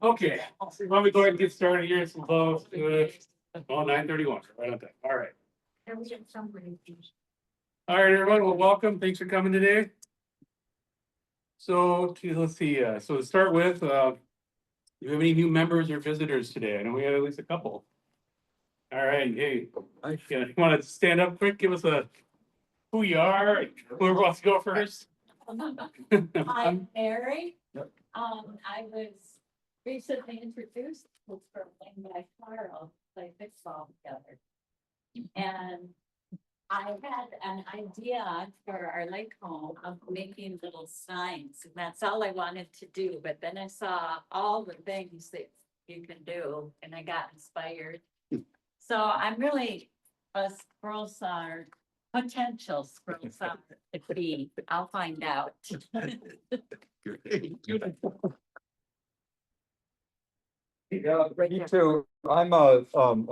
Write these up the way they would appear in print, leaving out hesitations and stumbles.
Okay, why don't we go ahead and get started here, some close, 9:31, right on time, all right. All right, everyone, well, welcome, thanks for coming today. So, let's see, so to start with, do you have any new members or visitors today? I know we have at least a couple. All right, hey, you want to stand up quick, give us who you are, whoever wants to go first? I'm Mary. Yep. I was recently introduced to Sterling by Carl, play baseball together. And I had an idea for our lake home of making little signs, and that's all I wanted to do. But then I saw all the things that you can do, and I got inspired. So I'm really a squirrel star. Potential squirrel star to be. I'll find out. Me too. I'm a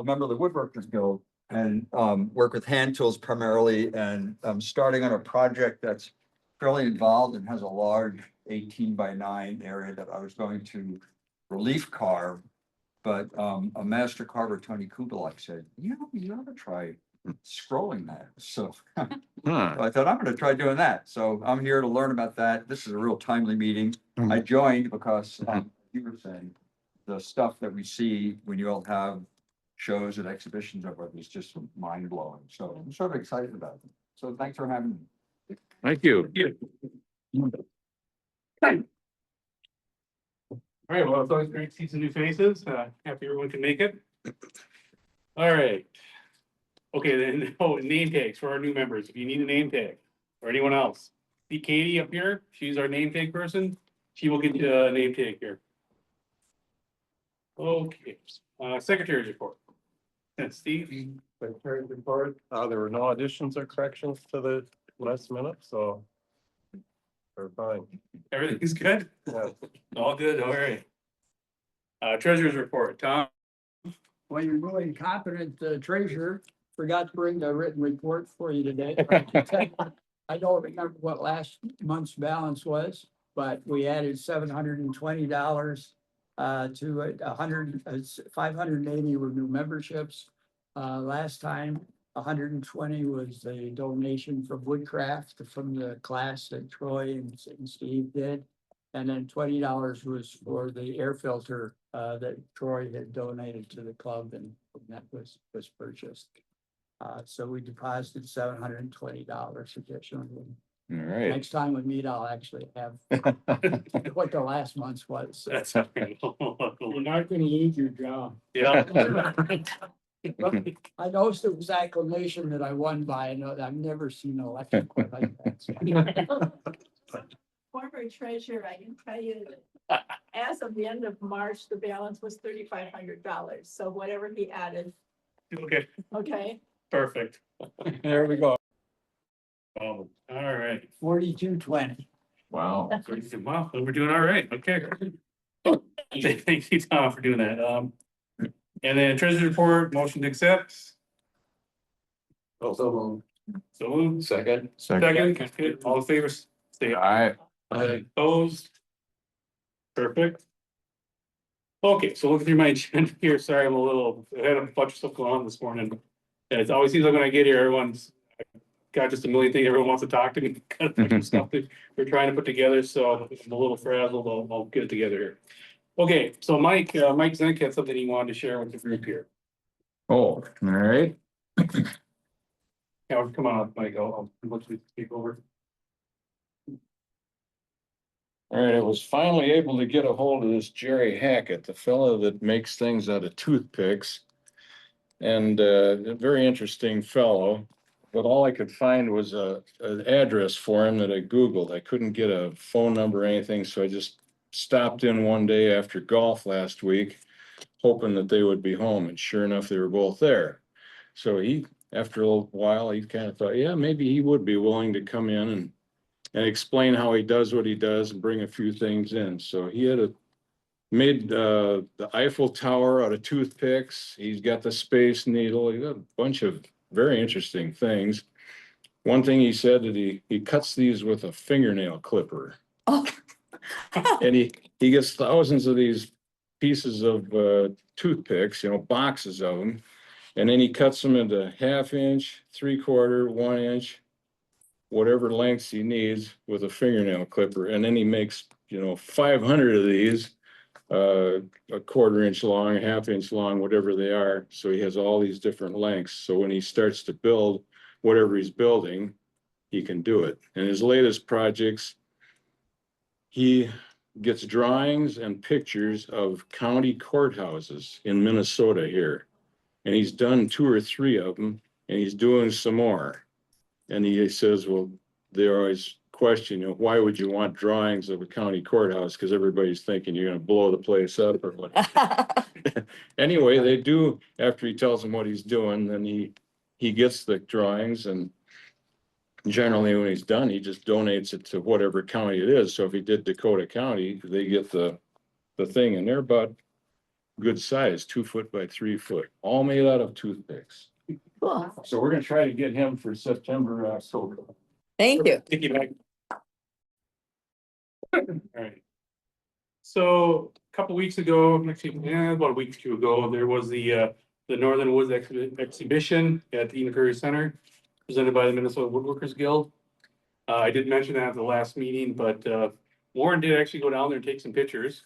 member of the Woodworkers Guild and work with hand tools primarily, and I'm starting on a project that's fairly involved and has a large 18x9 area that I was going to relief carve. But a master carver, Tony Kubalek, said, you ought to try scrolling that. So I thought I'm going to try doing that. So I'm here to learn about that. This is a real timely meeting. I joined because you were saying the stuff that we see when you all have shows and exhibitions of it is just mind blowing. So I'm sort of excited about it. So thanks for having me. Thank you. All right, well, it's always great to see some new faces. Happy everyone can make it. All right. Okay, then, name tags for our new members. If you need a name tag or anyone else, see Katie up here. She's our name tag person. She will get you a name tag here. Okay, secretary's report. That's Steve. Secretary's report. There were no additions or corrections to the last minute, so we're fine. Everything's good? Yeah. All good, all right. Treasurer's report, Tom. Well, your really incompetent treasurer forgot to bring the written report for you today. I don't remember what last month's balance was, but we added $720 to 580 were new memberships. Last time, 120 was a donation from Woodcraft from the class that Troy and Steve did. And then $20 was for the air filter that Troy had donated to the club, and that was purchased. So we deposited $720 additionally. All right. Next time we meet, I'll actually have what the last month's was. That's okay. You're not gonna lose your job. Yeah. I noticed it was acclamation that I won by. I know that I've never seen an election quite like that. Former treasurer, I can tell you that as of the end of March, the balance was $3,500. So whatever he added, Okay, okay? perfect. There we go. Oh, all right. 4220. Wow. Wow, we're doing all right. Okay. Thank you, Tom, for doing that. And then treasurer's report, motion to accept. Also, So moved. second. Second, okay, all in favor, say aye. Opposed? Perfect. Okay, so looking through my agenda here, sorry, I had a bunch of stuff going on this morning. Yeah, it always seems like when I get here, everyone's got just a million things, everyone wants to talk to me, kind of bunch of stuff that we're trying to put together, so I'm a little frazzled, I'll get it together here. Okay, so Mike Zink had something he wanted to share with the group here. Oh, all right. Yeah, come on up, Mike, I'll let you speak over. All right, I was finally able to get a hold of this Jerry Hackett, the fellow that makes things out of toothpicks. And a very interesting fellow, but all I could find was an address for him that I Googled. I couldn't get a phone number or anything, so I just stopped in one day after golf last week, hoping that they would be home, and sure enough, they were both there. So after a little while, he kind of thought, yeah, maybe he would be willing to come in and explain how he does what he does and bring a few things in. So he had made the Eiffel Tower out of toothpicks. He's got the Space Needle. He got a bunch of very interesting things. One thing he said that he cuts these with a fingernail clipper. Oh. And he gets thousands of these pieces of toothpicks, boxes of them. And then he cuts them into 1/2 inch, 3/4, 1 inch, whatever lengths he needs with a fingernail clipper. And then he makes, 500 of these, a 1/4 inch long, 1/2 inch long, whatever they are. So he has all these different lengths. So when he starts to build whatever he's building, he can do it. And his latest projects, he gets drawings and pictures of county courthouses in Minnesota here. And he's done 2 or 3 of them, and he's doing some more. And he says, well, they always question, why would you want drawings of a county courthouse? Because everybody's thinking you're gonna blow the place up or what. Anyway, they do, after he tells them what he's doing, then he gets the drawings, and generally when he's done, he just donates it to whatever county it is. So if he did Dakota County, they get the thing, and they're about good size, 2 foot by 3 foot, all made out of toothpicks. Cool. So we're gonna try to get him for September, October. Thank you. Thank you, Meg. All right. So a couple weeks ago, actually, about a week or two ago, there was the Northern Woods exhibition at the Eden Prairie Center, presented by the Minnesota Woodworkers Guild. I did mention that at the last meeting, but Warren did actually go down there and take some pictures.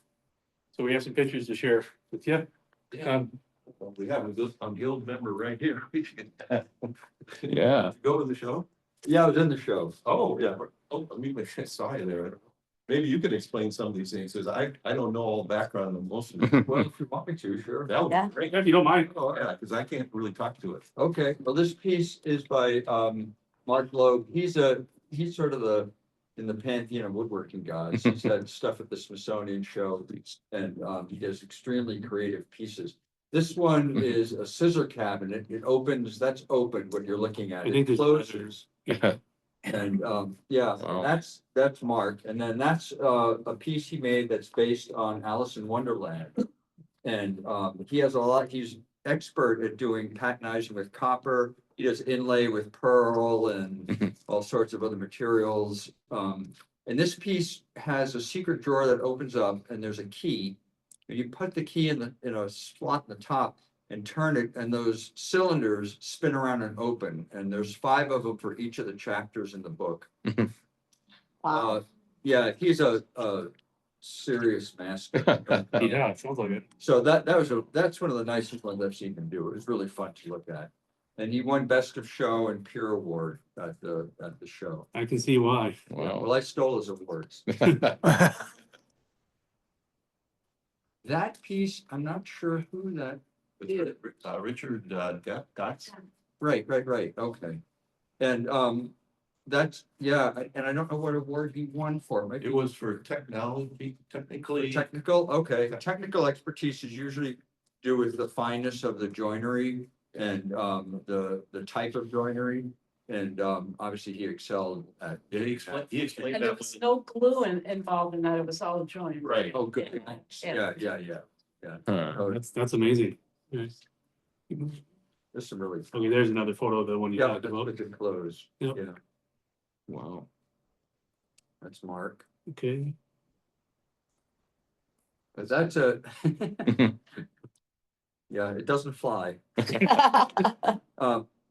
So we have some pictures to share with you. We have a guild member right here. Yeah. Go to the show? Yeah, I was in the show. Oh, Yeah. Oh, I mean, I saw you there. Maybe you could explain some of these things, because I don't know all the background on most of it. Well, if you want me to, sure. That would Yeah. be great. If you don't mind. Oh, yeah, because I can't really talk to it. Okay, well, this piece is by Mark Loeb. He's sort of in the pantheon of woodworking guys. He's had stuff at the Smithsonian show, and he does extremely creative pieces. This one is a scissor cabinet. It opens, that's open, what you're looking at. I think It there's- closes. Yeah. And yeah, Wow. that's Mark. And then that's a piece he made that's based on Alice in Wonderland. And he has he's expert at doing patinizing with copper. He does inlay with pearl and all sorts of other materials. And this piece has a secret drawer that opens up, and there's a key. And you put the key in a slot in the top and turn it, and those cylinders spin around and open. And there's 5 of them for each of the chapters in the book. Yeah, he's a serious master. Yeah, it sounds like it. So that's one of the nicest ones I've seen him do. It was really fun to look at. And he won Best of Show and Peer Award at the show. I can see why. Wow. Well, I stole his awards. That piece, I'm not sure who that, Richard Gotts. right, okay. And that's, yeah, and I don't know what award he won for. Maybe It was for technology, technically. technical, okay. Technical expertise is usually do with the fineness of the joinery and the type of joinery. And obviously he excelled at. Did he explained And there that. was no glue involved in that, it was all joined. Right. Oh, good. Yeah. Yeah. Huh. Oh, That's amazing. Nice. there's some really. Okay, there's another photo of the one you Yeah, talked that's about. with the clothes. Yep. Yeah, Wow. that's Mark. Okay. But that's a. Yeah, it doesn't fly.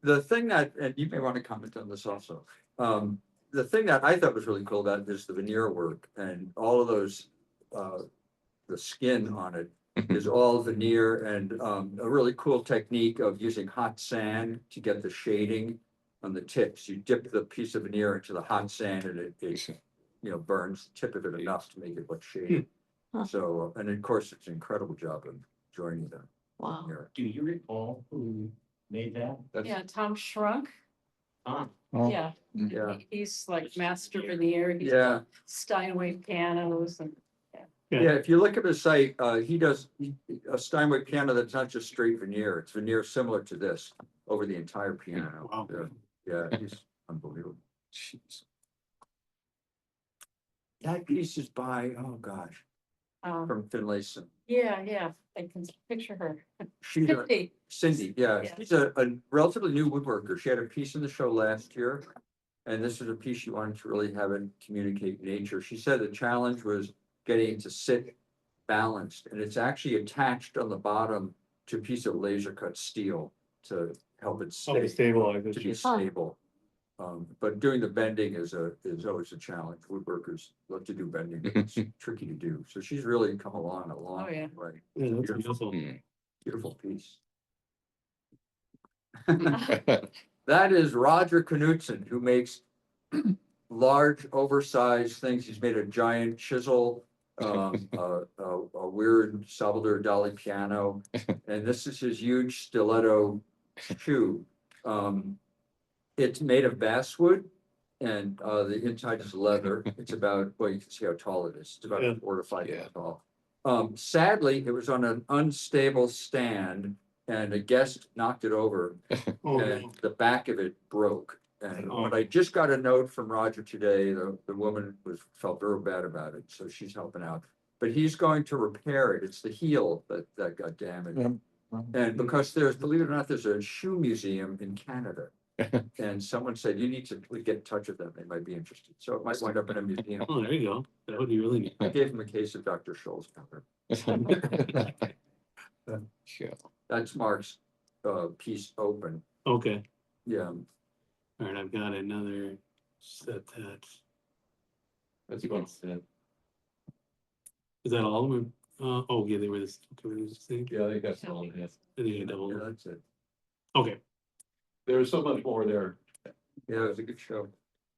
The thing that, and you may want to comment on this also. The thing that I thought was really cool about it is the veneer work and all of those, the skin on it is all veneer, and a really cool technique of using hot sand to get the shading on the tips. You dip the piece of veneer into the hot sand and it burns the tip of it enough to make it look shady. Huh. So, and of course, it's an incredible job of joining them. Wow. Here. Do you recall who made that? That's, Yeah, Tom Shrunk, Oh. yeah, yeah, he's like master veneer, he's yeah. got Steinway pianos and. Yeah, if you look at his site, he does a Steinway piano that's not just straight veneer, it's veneer similar to this over the entire piano. Wow. Yeah, he's unbelievable. Jeez. That piece is by, oh gosh, from Finlayson. Yeah, I can picture her. She's a, Cindy, Cindy, yeah, Yeah. she's a relatively new woodworker. She had a piece in the show last year. And this is a piece she wanted to really have it communicate nature. She said the challenge was getting it to sit balanced, and it's actually attached on the bottom to a piece of laser cut steel to help it Oh, stay, stabilize to be it. stable. But doing the bending is always a challenge. Woodworkers love to do bending, but it's tricky to do. So she's really come along a long Oh, yeah. way. Yeah, that's Beautiful, beautiful. beautiful piece. That is Roger Knutson, who makes large, oversized things. He's made a giant chisel, a weird Salvador Dali piano, and this is his huge stiletto shoe. It's made of basswood, and the inside is leather. It's about, well, you can see how tall it is. It's about Yeah. 4 to 5 Yeah. feet tall. Sadly, it was on an unstable stand, and a guest knocked it over, Oh, and no. the back of it broke. And Oh. but I just got a note from Roger today, the woman felt real bad about it, so she's helping out. But he's going to repair it. It's the heel that got damaged. And because believe it or not, there's a shoe museum in Canada. And someone said, you need to get in touch with them. They might be interested. So it might wind up in a museum. Oh, there you go. That would be really neat. I gave him a case of Dr. Scholl's powder. Sure. That's Mark's piece open. Okay, Yeah. all right, I've got another set that, That's about it. is that all of them? Oh, yeah, they were this, okay, they were the same. Yeah, they got some, yeah. I think I doubled. Yeah, that's it. Okay, There's so much more there. Yeah, it was a good show.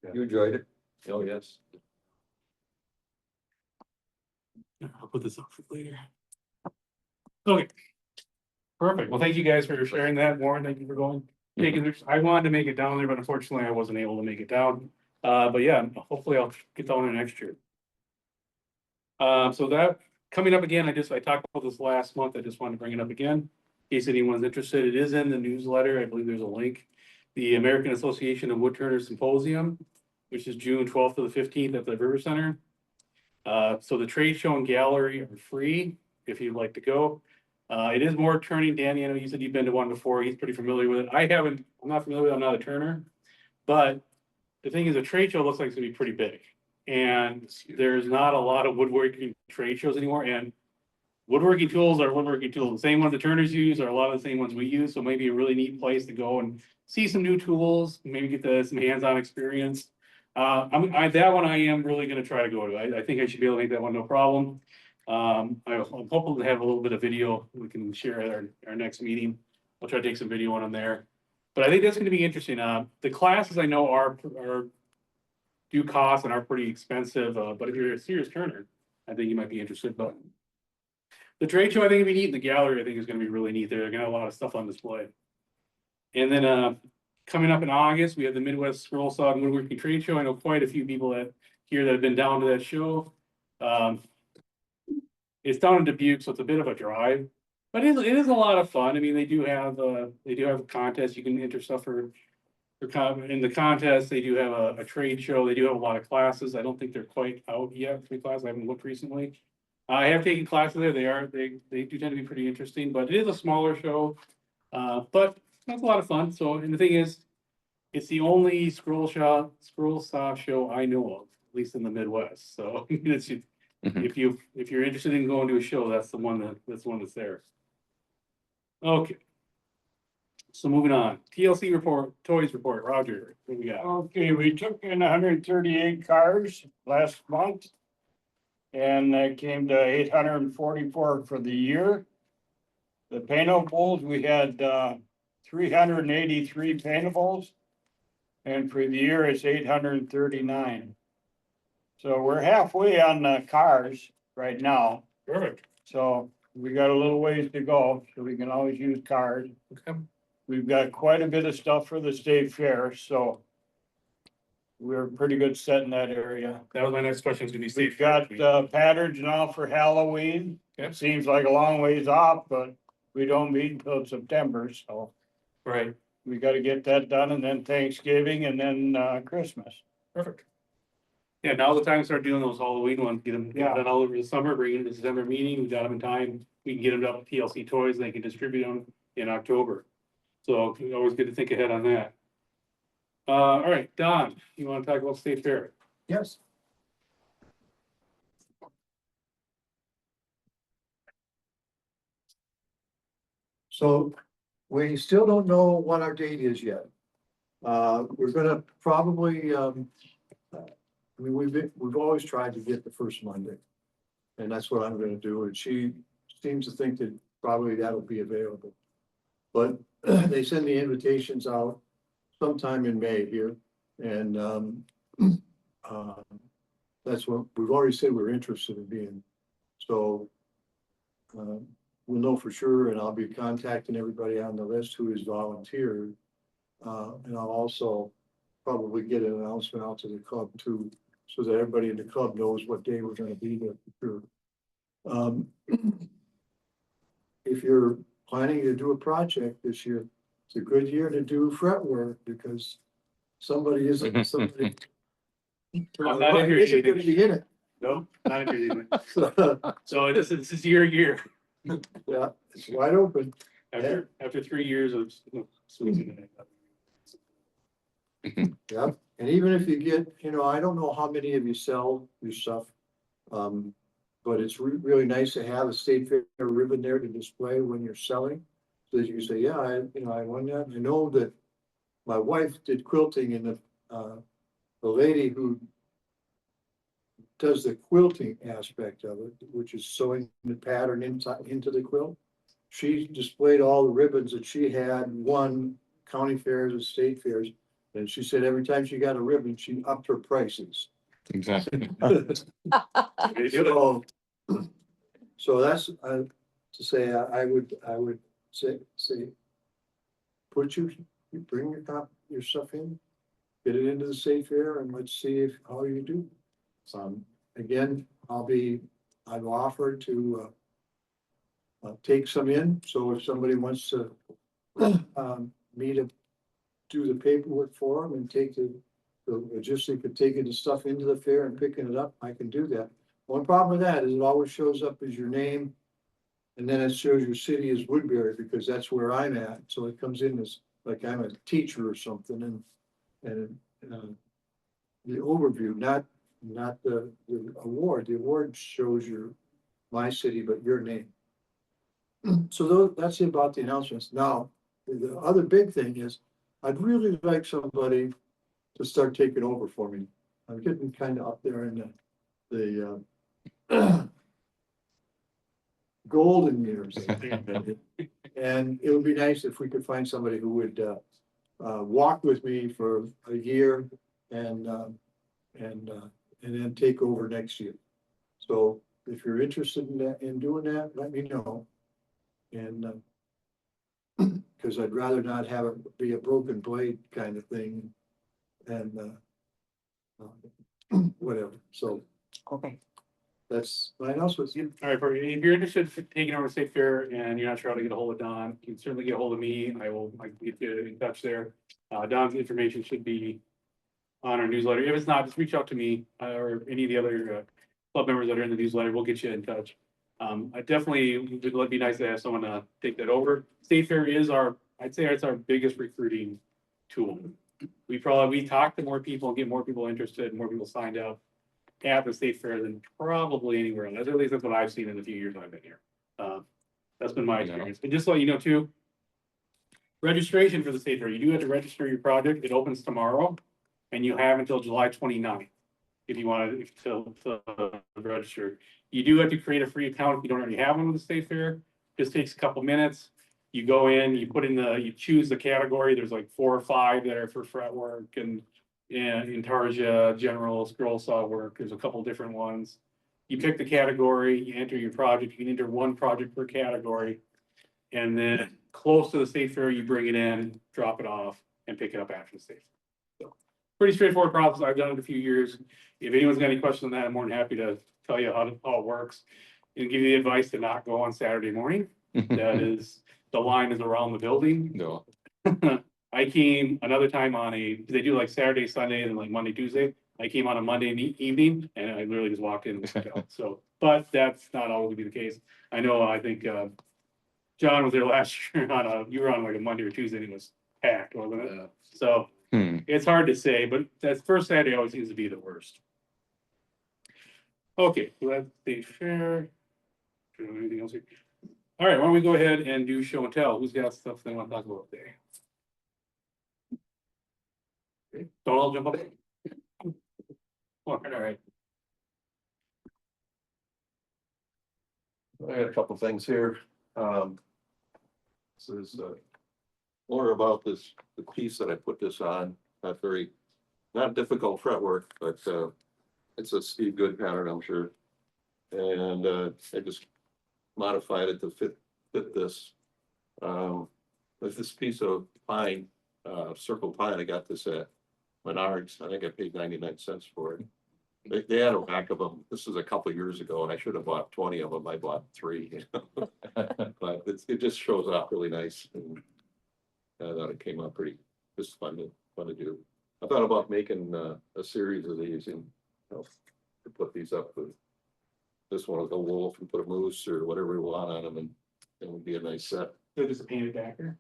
Yeah. You enjoyed it? Oh, yes. I'll put this up for later. Okay. Perfect. Well, thank you guys for sharing that. Warren, thank you for going. Taking this, I wanted to make it down there, but unfortunately I wasn't able to make it down. But yeah, hopefully I'll get down there next year. So that coming up again, I talked about this last month. I just wanted to bring it up again. In case anyone's interested, it is in the newsletter. I believe there's a link. The American Association of Woodturners Symposium, which is June 12th to the 15th at the River Center. So the trade show and gallery are free if you'd like to go. It is more turning. Danny, I know you said you've been to one before. He's pretty familiar with it. I'm not familiar with it. I'm not a turner. But the thing is, a trade show looks like it's gonna be pretty big. And there's not a lot of woodworking trade shows anymore. And woodworking tools are woodworking tools. The same ones the turners use are a lot of the same ones we use. So maybe a really neat place to go and see some new tools, maybe get some hands-on experience. That one I am really gonna try to go to. I think I should be able to make that one no problem. I'm hoping to have a little bit of video we can share at our next meeting. I'll try to take some video on them there. But I think that's gonna be interesting. The classes I know are do cost and are pretty expensive, but if you're a serious turner, I think you might be interested, but. The trade show, I think it'd be neat. The gallery, I think is gonna be really neat. They're gonna have a lot of stuff on display. And then, coming up in August, we have the Midwest Scroll Saw and Woodworking Trade Show. I know quite a few people that have been down to that show. It's down in Dubuque, so it's a bit of a drive, but it is a lot of fun. I mean, they do have a contest. You can enter stuff in the contest. They do have a trade show. They do have a lot of classes. I don't think they're quite out yet, 3 classes. I haven't looked recently. I have taken classes there. They do tend to be pretty interesting, but it is a smaller show. But that's a lot of fun. So, and the thing is, it's the only scroll saw show I know of, at least in the Midwest. So it's, if you're interested in going to a show, that's the one that's there. Okay. So moving on, TLC report, toys report, Roger, what do we got? Okay, we took in 138 cars last month. And that came to 844 for the year. The paintables, we had 383 paintables. And for the year, it's 839. So we're halfway on the cars right now. Perfect. So we got a little ways to go, so we can always use cars. Okay. We've got quite a bit of stuff for the state fair, so we're pretty good set in that area. That was my next question, is gonna be safe. We've got patterns now for Halloween. Okay. It seems like a long ways off, but we don't meet until September, so Right, we gotta get that done, and then Thanksgiving, and then Christmas. perfect. Yeah, now's the time to start doing those Halloween ones, get them Yeah. done all over the summer, bring them to the December meeting, we got them in time. We can get them to up TLC Toys, and they can distribute them in October. So always good to think ahead on that. All right, Don, you wanna talk about State Fair? Yes. So we still don't know what our date is yet. We're gonna probably, I mean, we've always tried to get the first Monday. And that's what I'm gonna do, and she seems to think that probably that'll be available. But they send the invitations out sometime in May here, and, that's what, we've already said we're interested in being. So, we'll know for sure, and I'll be contacting everybody on the list who has volunteered. And I'll also probably get an announcement out to the club too, so that everybody in the club knows what day we're gonna be there for sure. If you're planning to do a project this year, it's a good year to do fretwork because somebody isn't, somebody. I'm not in here Isn't either. gonna be in it. No, not interested. So, So this is your year. yeah, it's wide open. After 3 years of squeezing it. Yeah, and even if you get, I don't know how many of you sell your stuff. But it's really nice to have a state fair ribbon there to display when you're selling. So that you can say, yeah, I won that. I know that my wife did quilting and the lady who does the quilting aspect of it, which is sewing the pattern into the quilt. She displayed all the ribbons that she had won county fairs and state fairs. And she said every time she got a ribbon, she upped her prices. Exactly. So that's, to say, I would say, bring your stuff in, get it into the state fair and let's see how you do. Again, I've offered to, take some in, so if somebody wants to, me to do the paperwork for them and take the logistic of taking the stuff into the fair and picking it up, I can do that. One problem with that is it always shows up as your name. And then it shows your city as Woodbury because that's where I'm at. So it comes in as like I'm a teacher or something and the overview, not the award. The award shows my city, but your name. So that's about the announcements. Now, the other big thing is I'd really like somebody to start taking over for me. I'm getting kind of up there in the golden years. And it would be nice if we could find somebody who would walk with me for a year and then take over next year. So if you're interested in that, in doing that, let me know. And because I'd rather not have it be a broken blade kind of thing and whatever. So Okay. that's my announcement. All right, Bert, if you're interested in taking over state fair and you're not sure how to get a hold of Don, you can certainly get a hold of me. I can get you in touch there. Don's information should be on our newsletter. If it's not, just reach out to me or any of the other club members that are in the newsletter. We'll get you in touch. I definitely would be nice to have someone take that over. State fair is I'd say it's our biggest recruiting tool. We talk to more people, get more people interested, more people signed up at the state fair than probably anywhere else. At least that's what I've seen in the few years I've been here. That's been my experience. And just so you know too, registration for the state fair, you do have to register your project. It opens tomorrow and you have until July 29th. If you want to register, you do have to create a free account if you don't already have one with the state fair. Just takes a couple minutes. You go in, you choose the category. There's like 4 or 5 that are for fretwork and intarsia, general scroll saw work. There's a couple different ones. You pick the category, you enter your project. You can enter 1 project per category. And then close to the state fair, you bring it in, drop it off and pick it up after the state fair. So pretty straightforward process. I've done it a few years. If anyone's got any questions on that, I'm more than happy to tell you how it works and give you the advice to not go on Saturday morning. That is, the line is around the building. No. I came another time they do like Saturday, Sunday, and like Monday, Tuesday. I came on a Monday evening and I literally just walked in. So, but that's not always gonna be the case. I think John was there last year you were on like a Monday or Tuesday and it was packed, wasn't it? So it's hard to say, but that first Saturday always seems to be the worst. Okay, so that's the fair. Anything else here? All right, why don't we go ahead and do show and tell? Who's got stuff they want to talk about today? Okay, don't all jump up. All right. I got a couple things here. This is more about this, the piece that I put this on, not difficult fretwork, but it's a Steve Good pattern, I'm sure. And I just modified it to fit this. With this piece of pine, circle pine, I got this at Menards. I think I paid 99 cents for it. They had a rack of them. This is a couple of years ago, and I should have bought 20 of them. I bought 3. But it just shows up really nice. And I thought it came out pretty, just fun to do. I thought about making a series of these and, to put these up with this one with a wolf and put a moose or whatever we want on them, and it would be a nice set. So just a painted backer?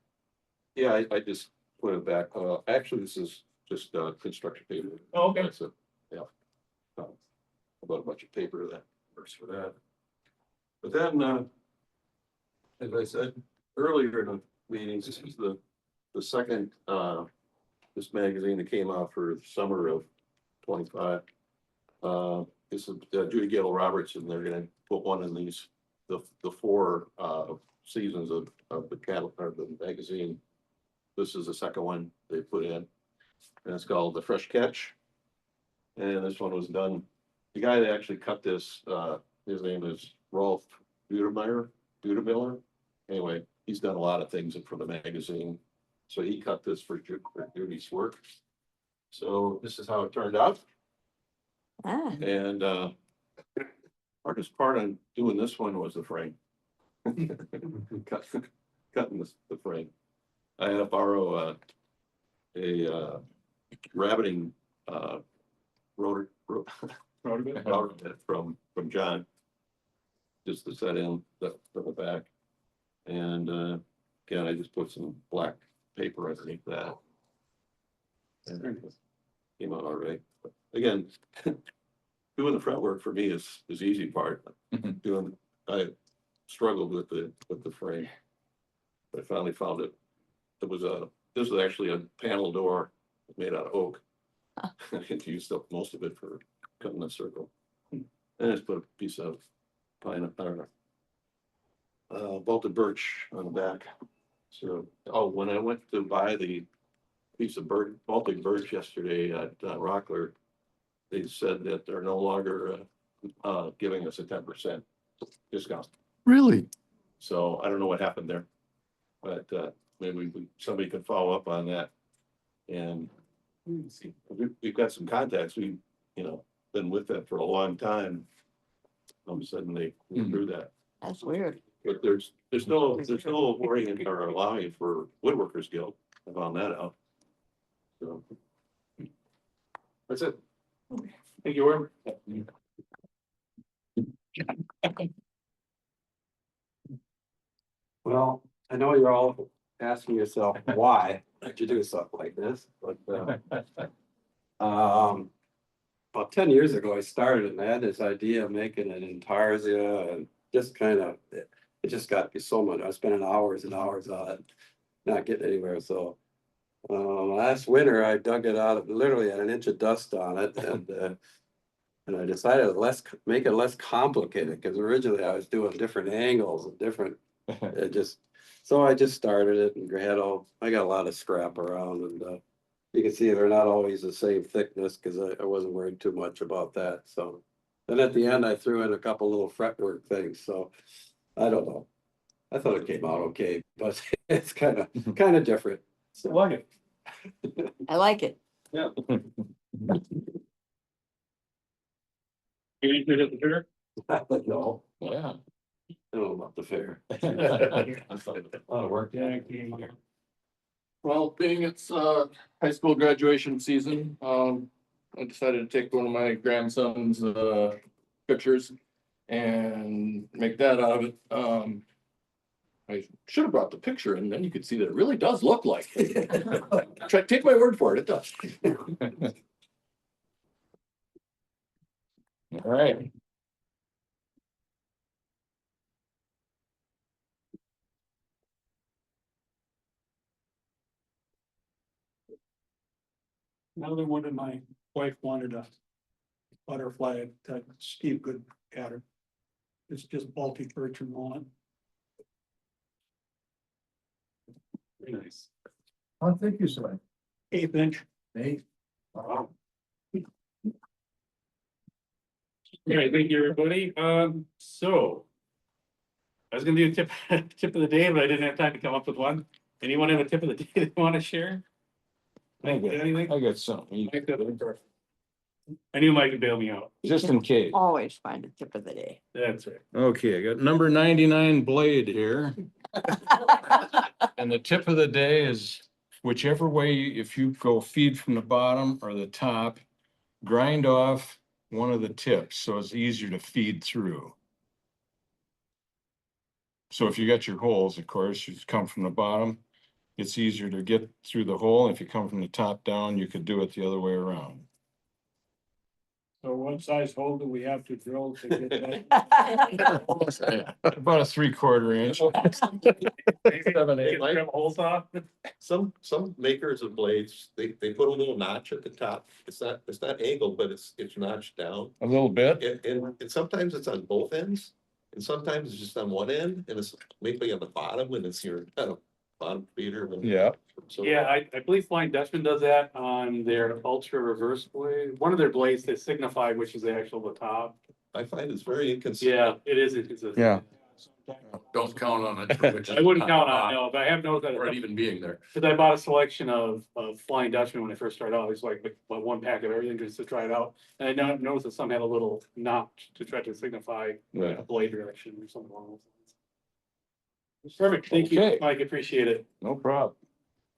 Yeah, I just put it back. Actually, this is just construction paper. Oh, okay. That's it. Yeah. About a bunch of paper that works for that. But then, as I said earlier in the meetings, this is the second, this magazine that came out for the summer of 25. This is Judy Gale Robertson. They're gonna put one in these, the 4 seasons of the cattle, or the magazine. This is the second one they put in, and it's called The Fresh Catch. And this one was done, the guy that actually cut this, his name is Rolf Budemiller. Anyway, he's done a lot of things for the magazine. So he cut this for Judy's work. So this is how it turned out. And hardest part on doing this one was the frame. Cutting the frame. I had to borrow a rabbiting rotor bit from John, just to set in the back. And again, I just put some black paper underneath that. And it came out all right. But again, doing the fretwork for me is the easy part. I struggled with the frame. But I finally found it. This was actually a panel door made out of oak. I used up most of it for cutting a circle. And I just put a piece of pine, bolted birch on the back. So, when I went to buy the piece of bolted birch yesterday at Rockler, they said that they're no longer giving us a 10% discount. Really? So I don't know what happened there, but maybe somebody could follow up on that. And see, we've got some contacts. We've been with them for a long time. All of a sudden they withdrew that. That's weird. But there's no worrying or allowing for Woodworkers Guild. I found that out. So that's it. Thank you, Warren. Well, I know you're all asking yourself, why did you do something like this? But about 10 years ago, I started and I had this idea of making it in tarsia and just kind of, it just got to be so much. I was spending hours and hours on it, not getting anywhere. So last winter, I dug it out of, literally had an inch of dust on it, and I decided to make it less complicated, because originally I was doing different angles and different, so I just started it and I got a lot of scrap around, and you can see they're not always the same thickness, because I wasn't worried too much about that. So then at the end, I threw in a couple little fretwork things. So I don't know. I thought it came out okay, but it's kind of different. I like it. I like it. Yeah. You did it at the fair? No, Yeah. I don't know about the fair. A lot of work. Yeah. Well, being it's high school graduation season, I decided to take one of my grandson's pictures and make that out of it. I should have brought the picture and then you could see that it really does look like it. Take my word for it, it does. All right. Another one that my wife wanted a butterfly that Steve good pattern. It's just bulky birch and walnut. Very nice. I think you said. 1/8 inch. Hey. Wow. All right, thank you, everybody. So. I was gonna do a tip, tip of the day, but I didn't have time to come up with one. Anyone have a tip of the day they want to share? Mike, anything? I got something, Mike, I knew Mike could bail me out. just in case. Always find a tip of the day. That's right. Okay, I got number 99 blade here. And the tip of the day is whichever way, if you go feed from the bottom or the top, grind off one of the tips, so it's easier to feed through. So if you got your holes, of course, you come from the bottom, it's easier to get through the hole. If you come from the top down, you could do it the other way around. So what size hole do we have to drill to get that? About a 3/4 inch. 7, 8. Trim holes off. Some makers of blades, they put a little notch at the top. It's not angled, but it's notched down. A little bit. And sometimes it's on both ends, and sometimes it's just on one end, and it's maybe on the bottom, and it's your kind of bottom feeder. Yeah. So Yeah, I believe Flying Dutchman does that on their Ultra reverse blade. One of their blades that signify which is the actual the top. I find it's very inconsistent. Yeah, it is inconsistent. Yeah. Don't count on it. I wouldn't count on it, no, but I have noticed Or it that, even being there. because I bought a selection of Flying Dutchman when I first started out. It's like one pack of everything just to try it out. And I noticed that some had a little notch to try to signify Yeah. a blade direction or something along those lines. Perfect, thank you, Okay. Mike, appreciate it. No problem.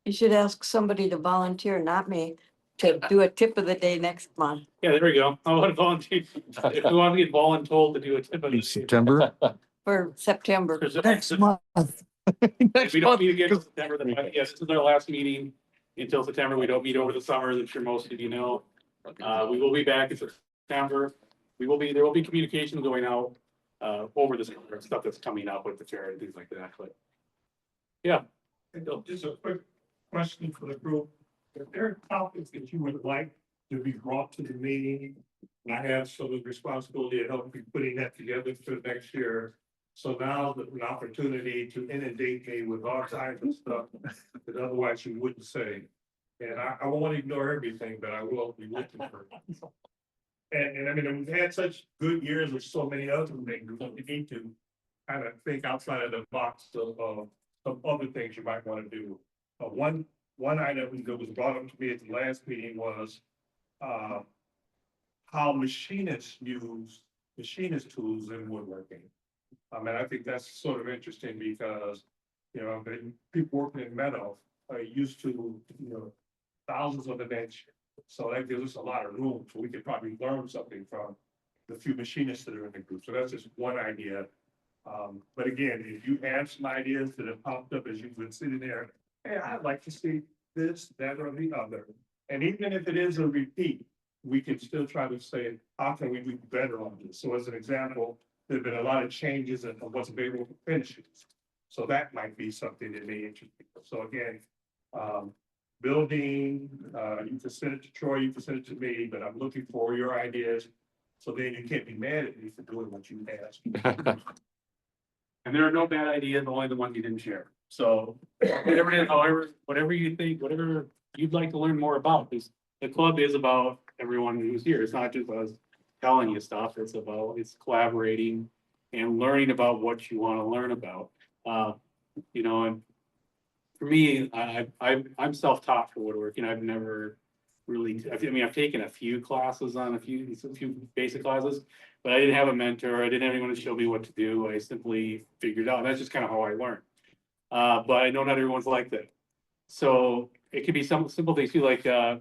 You should ask somebody to volunteer, not me, to do a tip of the day next month. Yeah, there we go. I want to volunteer. If we want to get voluntold to do a tip of the day. September. For September. Next month. If we don't meet again in September, then yes, this is our last meeting until September. We don't meet over the summer, as I'm sure most of you know. We will be back in September. There will be communication going out over the summer, stuff that's coming up with the fair and things like that, but. Yeah. Just a quick question for the group. If there are topics that you would like to be brought to the meeting, I have some of the responsibility of helping putting that together for next year. So now is an opportunity to inundate me with all kinds of stuff that otherwise you wouldn't say. And I won't ignore everything, but I will be looking for. And I mean, we've had such good years with so many other things, we need to kind of think outside of the box of some other things you might want to do. One item that was brought up to me at the last meeting was how machinists use machinist tools in woodworking. I mean, I think that's sort of interesting because, you know, the people working in metal are used to, you know, thousands of an inch. So that gives us a lot of room, so we could probably learn something from the few machinists that are in the group. So that's just one idea. But again, if you have some ideas that have popped up as you've been sitting there, hey, I'd like to see this, that, or the other. And even if it is a repeat, we can still try to say, how can we do better on this? So as an example, there've been a lot of changes in what's available for finishes. So that might be something that may interest people. So again, building, you can send it to Troy, you can send it to me, but I'm looking for your ideas. So then you can't be mad at me for doing what you asked. And there are no bad ideas, only the ones you didn't share. So whatever it is, whatever you think, whatever you'd like to learn more about, because the club is about everyone who's here. It's not just us telling you stuff. It's collaborating and learning about what you want to learn about. You know, and for me, I'm self-taught for woodworking. I've never really, I've taken a few classes on a few basic classes, but I didn't have a mentor. I didn't have anyone to show me what to do. I simply figured out. That's just kind of how I learned. But I know not everyone's like that. So it could be some simple things too, like I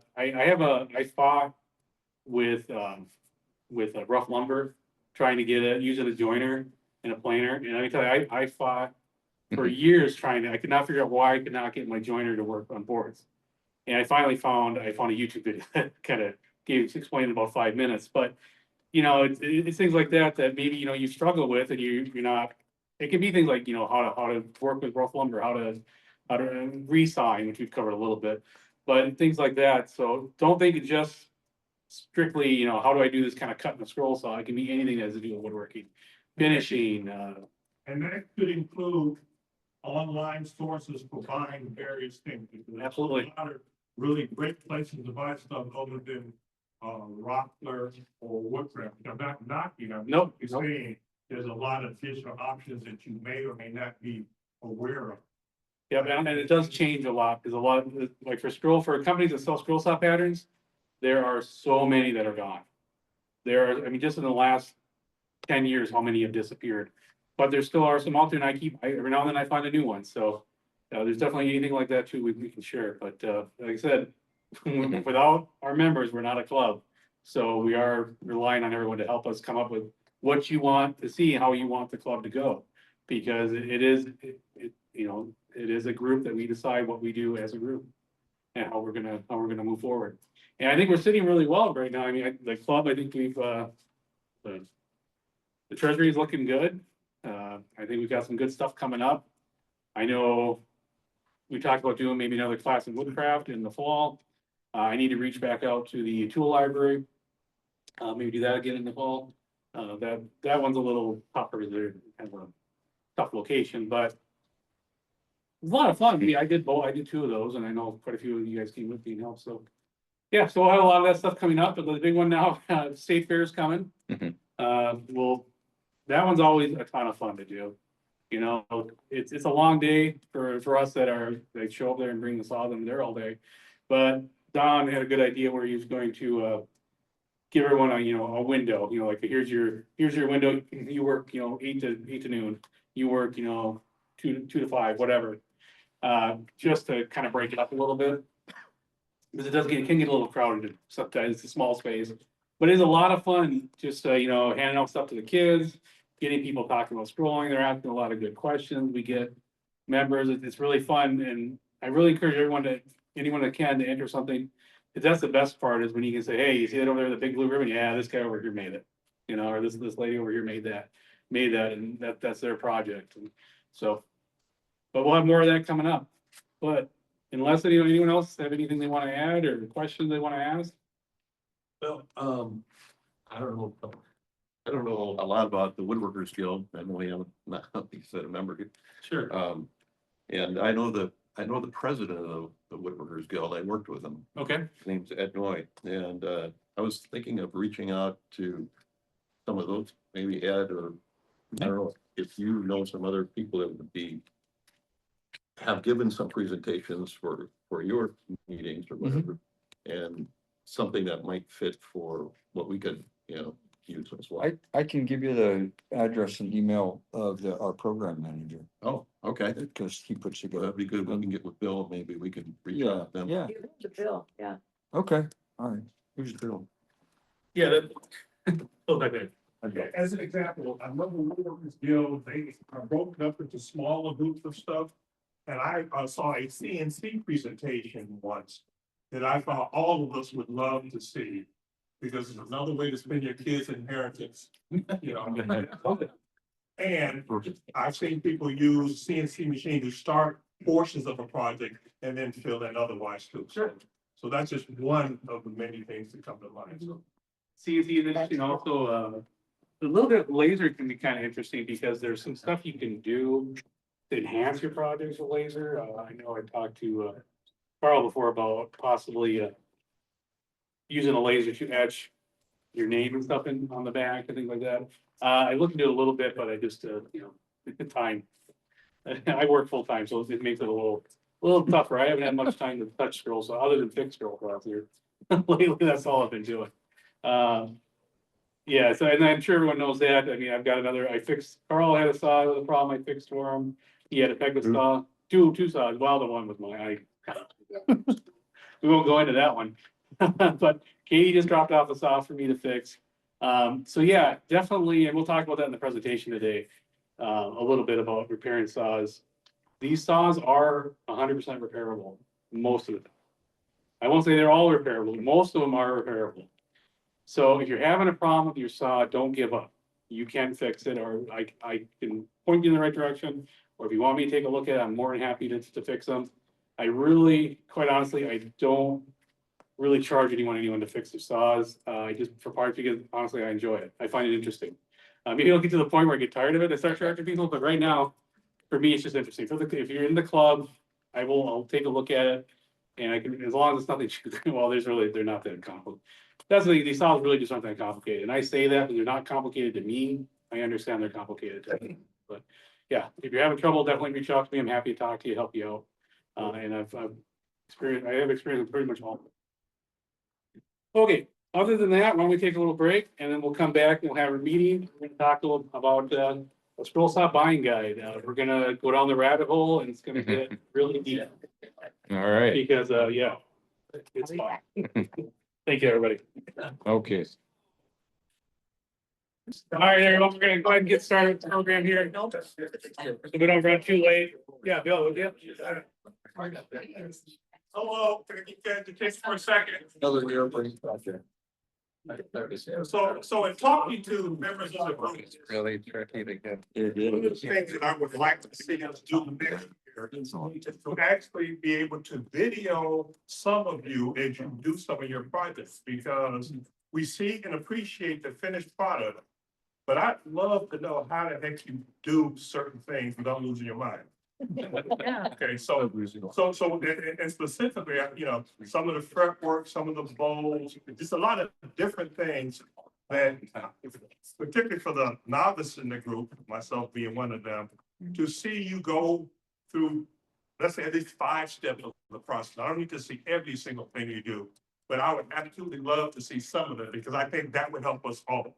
fought with rough lumber, trying to using a joiner and a planer. And let me tell you, I fought for years I could not figure out why I could not get my joiner to work on boards. And I finally found a YouTube video that kind of explained in about 5 minutes. But you know, it's things like that maybe you struggle with, and you're not. It can be things like how to work with rough lumber, how to resign, which we've covered a little bit. but things like that. So don't think it just strictly, you know, how do I do this kind of cut and scroll saw? It can be anything that has to do with woodworking, finishing, And that could include online sources for buying various things. Because there's Absolutely. a lot of really great places to buy stuff other than, Rockler or Woodcraft. I'm not knocking, I'm Nope, just nope. saying, there's a lot of additional options that you may or may not be aware of. Yeah, and it does change a lot, because a lot, like for companies that sell scroll saw patterns, there are so many that are gone. There are, I mean, just in the last 10 years, how many have disappeared? But there still are some out there, and every now and then I find a new one, so. There's definitely anything like that too, we can share, but, like I said, without our members, we're not a club. So we are relying on everyone to help us come up with what you want to see, how you want the club to go. Because it is, you know, it is a group that we decide what we do as a group. And how we're gonna move forward. And I think we're sitting really well right now. I mean, the club, I think we've, the treasury is looking good. I think we've got some good stuff coming up. I know we talked about doing maybe another class in woodcraft in the fall. I need to reach back out to the tool library. Maybe do that again in the fall. That one's a little tougher, they're kind of a tough location, but it was a lot of fun. I did two of those, and I know quite a few of you guys came with me and helped, so. Yeah, so we'll have a lot of that stuff coming up, but the big one now, State Fair is coming. Mhm. Well, that one's always a ton of fun to do. You know, it's a long day for us that show up there and bring the saws in there all day. But Don had a good idea where he was going to, give everyone a window, like, here's your window, you work, 8 to noon, you work, 2 to 5, whatever. Just to kind of break it up a little bit. Because it can get a little crowded, sometimes it's a small space, but it's a lot of fun, just, handing out stuff to the kids. Getting people talking about scrolling, they're asking a lot of good questions, we get members, it's really fun, and I really encourage anyone that can to enter something. Because that's the best part, is when you can say, hey, you see that over there, the big blue ribbon, yeah, this guy over here made it. Or this lady over here made that, and that's their project, and so. But we'll have more of that coming up, but unless anyone else have anything they want to add or questions they want to ask? Well, I don't know. I don't know a lot about the Woodworkers Guild. I know I'm not, like you said, a member. Sure. And I know the president of the Woodworkers Guild. I worked with him. Okay. His name's Ed Noy. And I was thinking of reaching out to some of those, maybe Ed, or I don't know if you know some other people that would have given some presentations for your meetings or whatever. And something that might fit for what we could, use as well. I can give you the address and email of our program manager, Oh, okay. because he puts Well, together. that'd be good. We can get with Bill. Maybe we can reach Yeah, out to them. yeah, Give it to Bill, yeah. okay, all right, who's Bill? Yeah, that. Oh, back there. Okay, as an example, I remember Woodworkers Guild, they are broken up into smaller groups of stuff. And I saw a CNC presentation once that I thought all of us would love to see. Because it's another way to spend your kids' inheritance, And I've seen people use CNC machines to start portions of a project and then fill in otherwise too. Sure. So that's just one of the many things that come to mind. So CNC is interesting also, a little bit of laser can be kind of interesting, because there's some stuff you can do to enhance your projects with laser. I know I talked to Carl before about possibly using a laser to etch your name and stuff on the back and things like that. I looked into it a little bit, but I just, the time. I work full time, so it makes it a little tougher. I haven't had much time to touch scrolls, so other than fix scroll across here. Lately, that's all I've been doing. Yeah, so, and I'm sure everyone knows that. I mean, I've got Carl had a saw with a problem I fixed for him. He had a pegless saw, two saws, well, the one was we won't go into that one. But Katie just dropped off a saw for me to fix. So yeah, definitely, and we'll talk about that in the presentation today. A little bit about repairing saws. These saws are 100% repairable, most of them. I won't say they're all repairable, most of them are repairable. So if you're having a problem with your saw, don't give up. You can fix it, or I can point you in the right direction, or if you want me to take a look at it, I'm more than happy to fix them. I really, quite honestly, I don't really charge anyone to fix their saws. I just for parts because honestly, I enjoy it. I find it interesting. Maybe I'll get to the point where I get tired of it and start charging people, but right now, for me, it's just interesting. If you're in the club, I'll take a look at it. And I can, as long as it's nothing, well, they're not that complicated. That's these saws really just aren't that complicated. And I say that, but they're not complicated to me. I understand they're complicated to me. But yeah, if you're having trouble, definitely reach out to me. I'm happy to talk to you, help you out. And I've experienced, I have experience with pretty much all of it. Okay, other than that, why don't we take a little break and then we'll come back and we'll have a meeting. We're gonna talk a little about a scroll saw buying guide. We're gonna go down the rabbit hole and it's gonna get really deep. All right, Because, yeah, it's fun. Thank you, everybody. okay. All right, everyone, we're gonna go ahead and get started with the program here. So we don't run too late. Yeah, Bill, would you? Hello, can you take for a second? Another airplane project. So in talking to members of the group, Really tricky to get. one of the things that I would like to see us do next year is to actually be able to video some of you as you do some of your projects, because we see and appreciate the finished product. But I'd love to know how the heck you do certain things without losing your mind. Okay, so and specifically, you know, some of the fret work, some of the bowls, just a lot of different things that, particularly for the novice in the group, myself being one of them, to see you go through, let's say at least 5 steps of the process. I don't need to see every single thing you do, but I would absolutely love to see some of it, because I think that would help us all.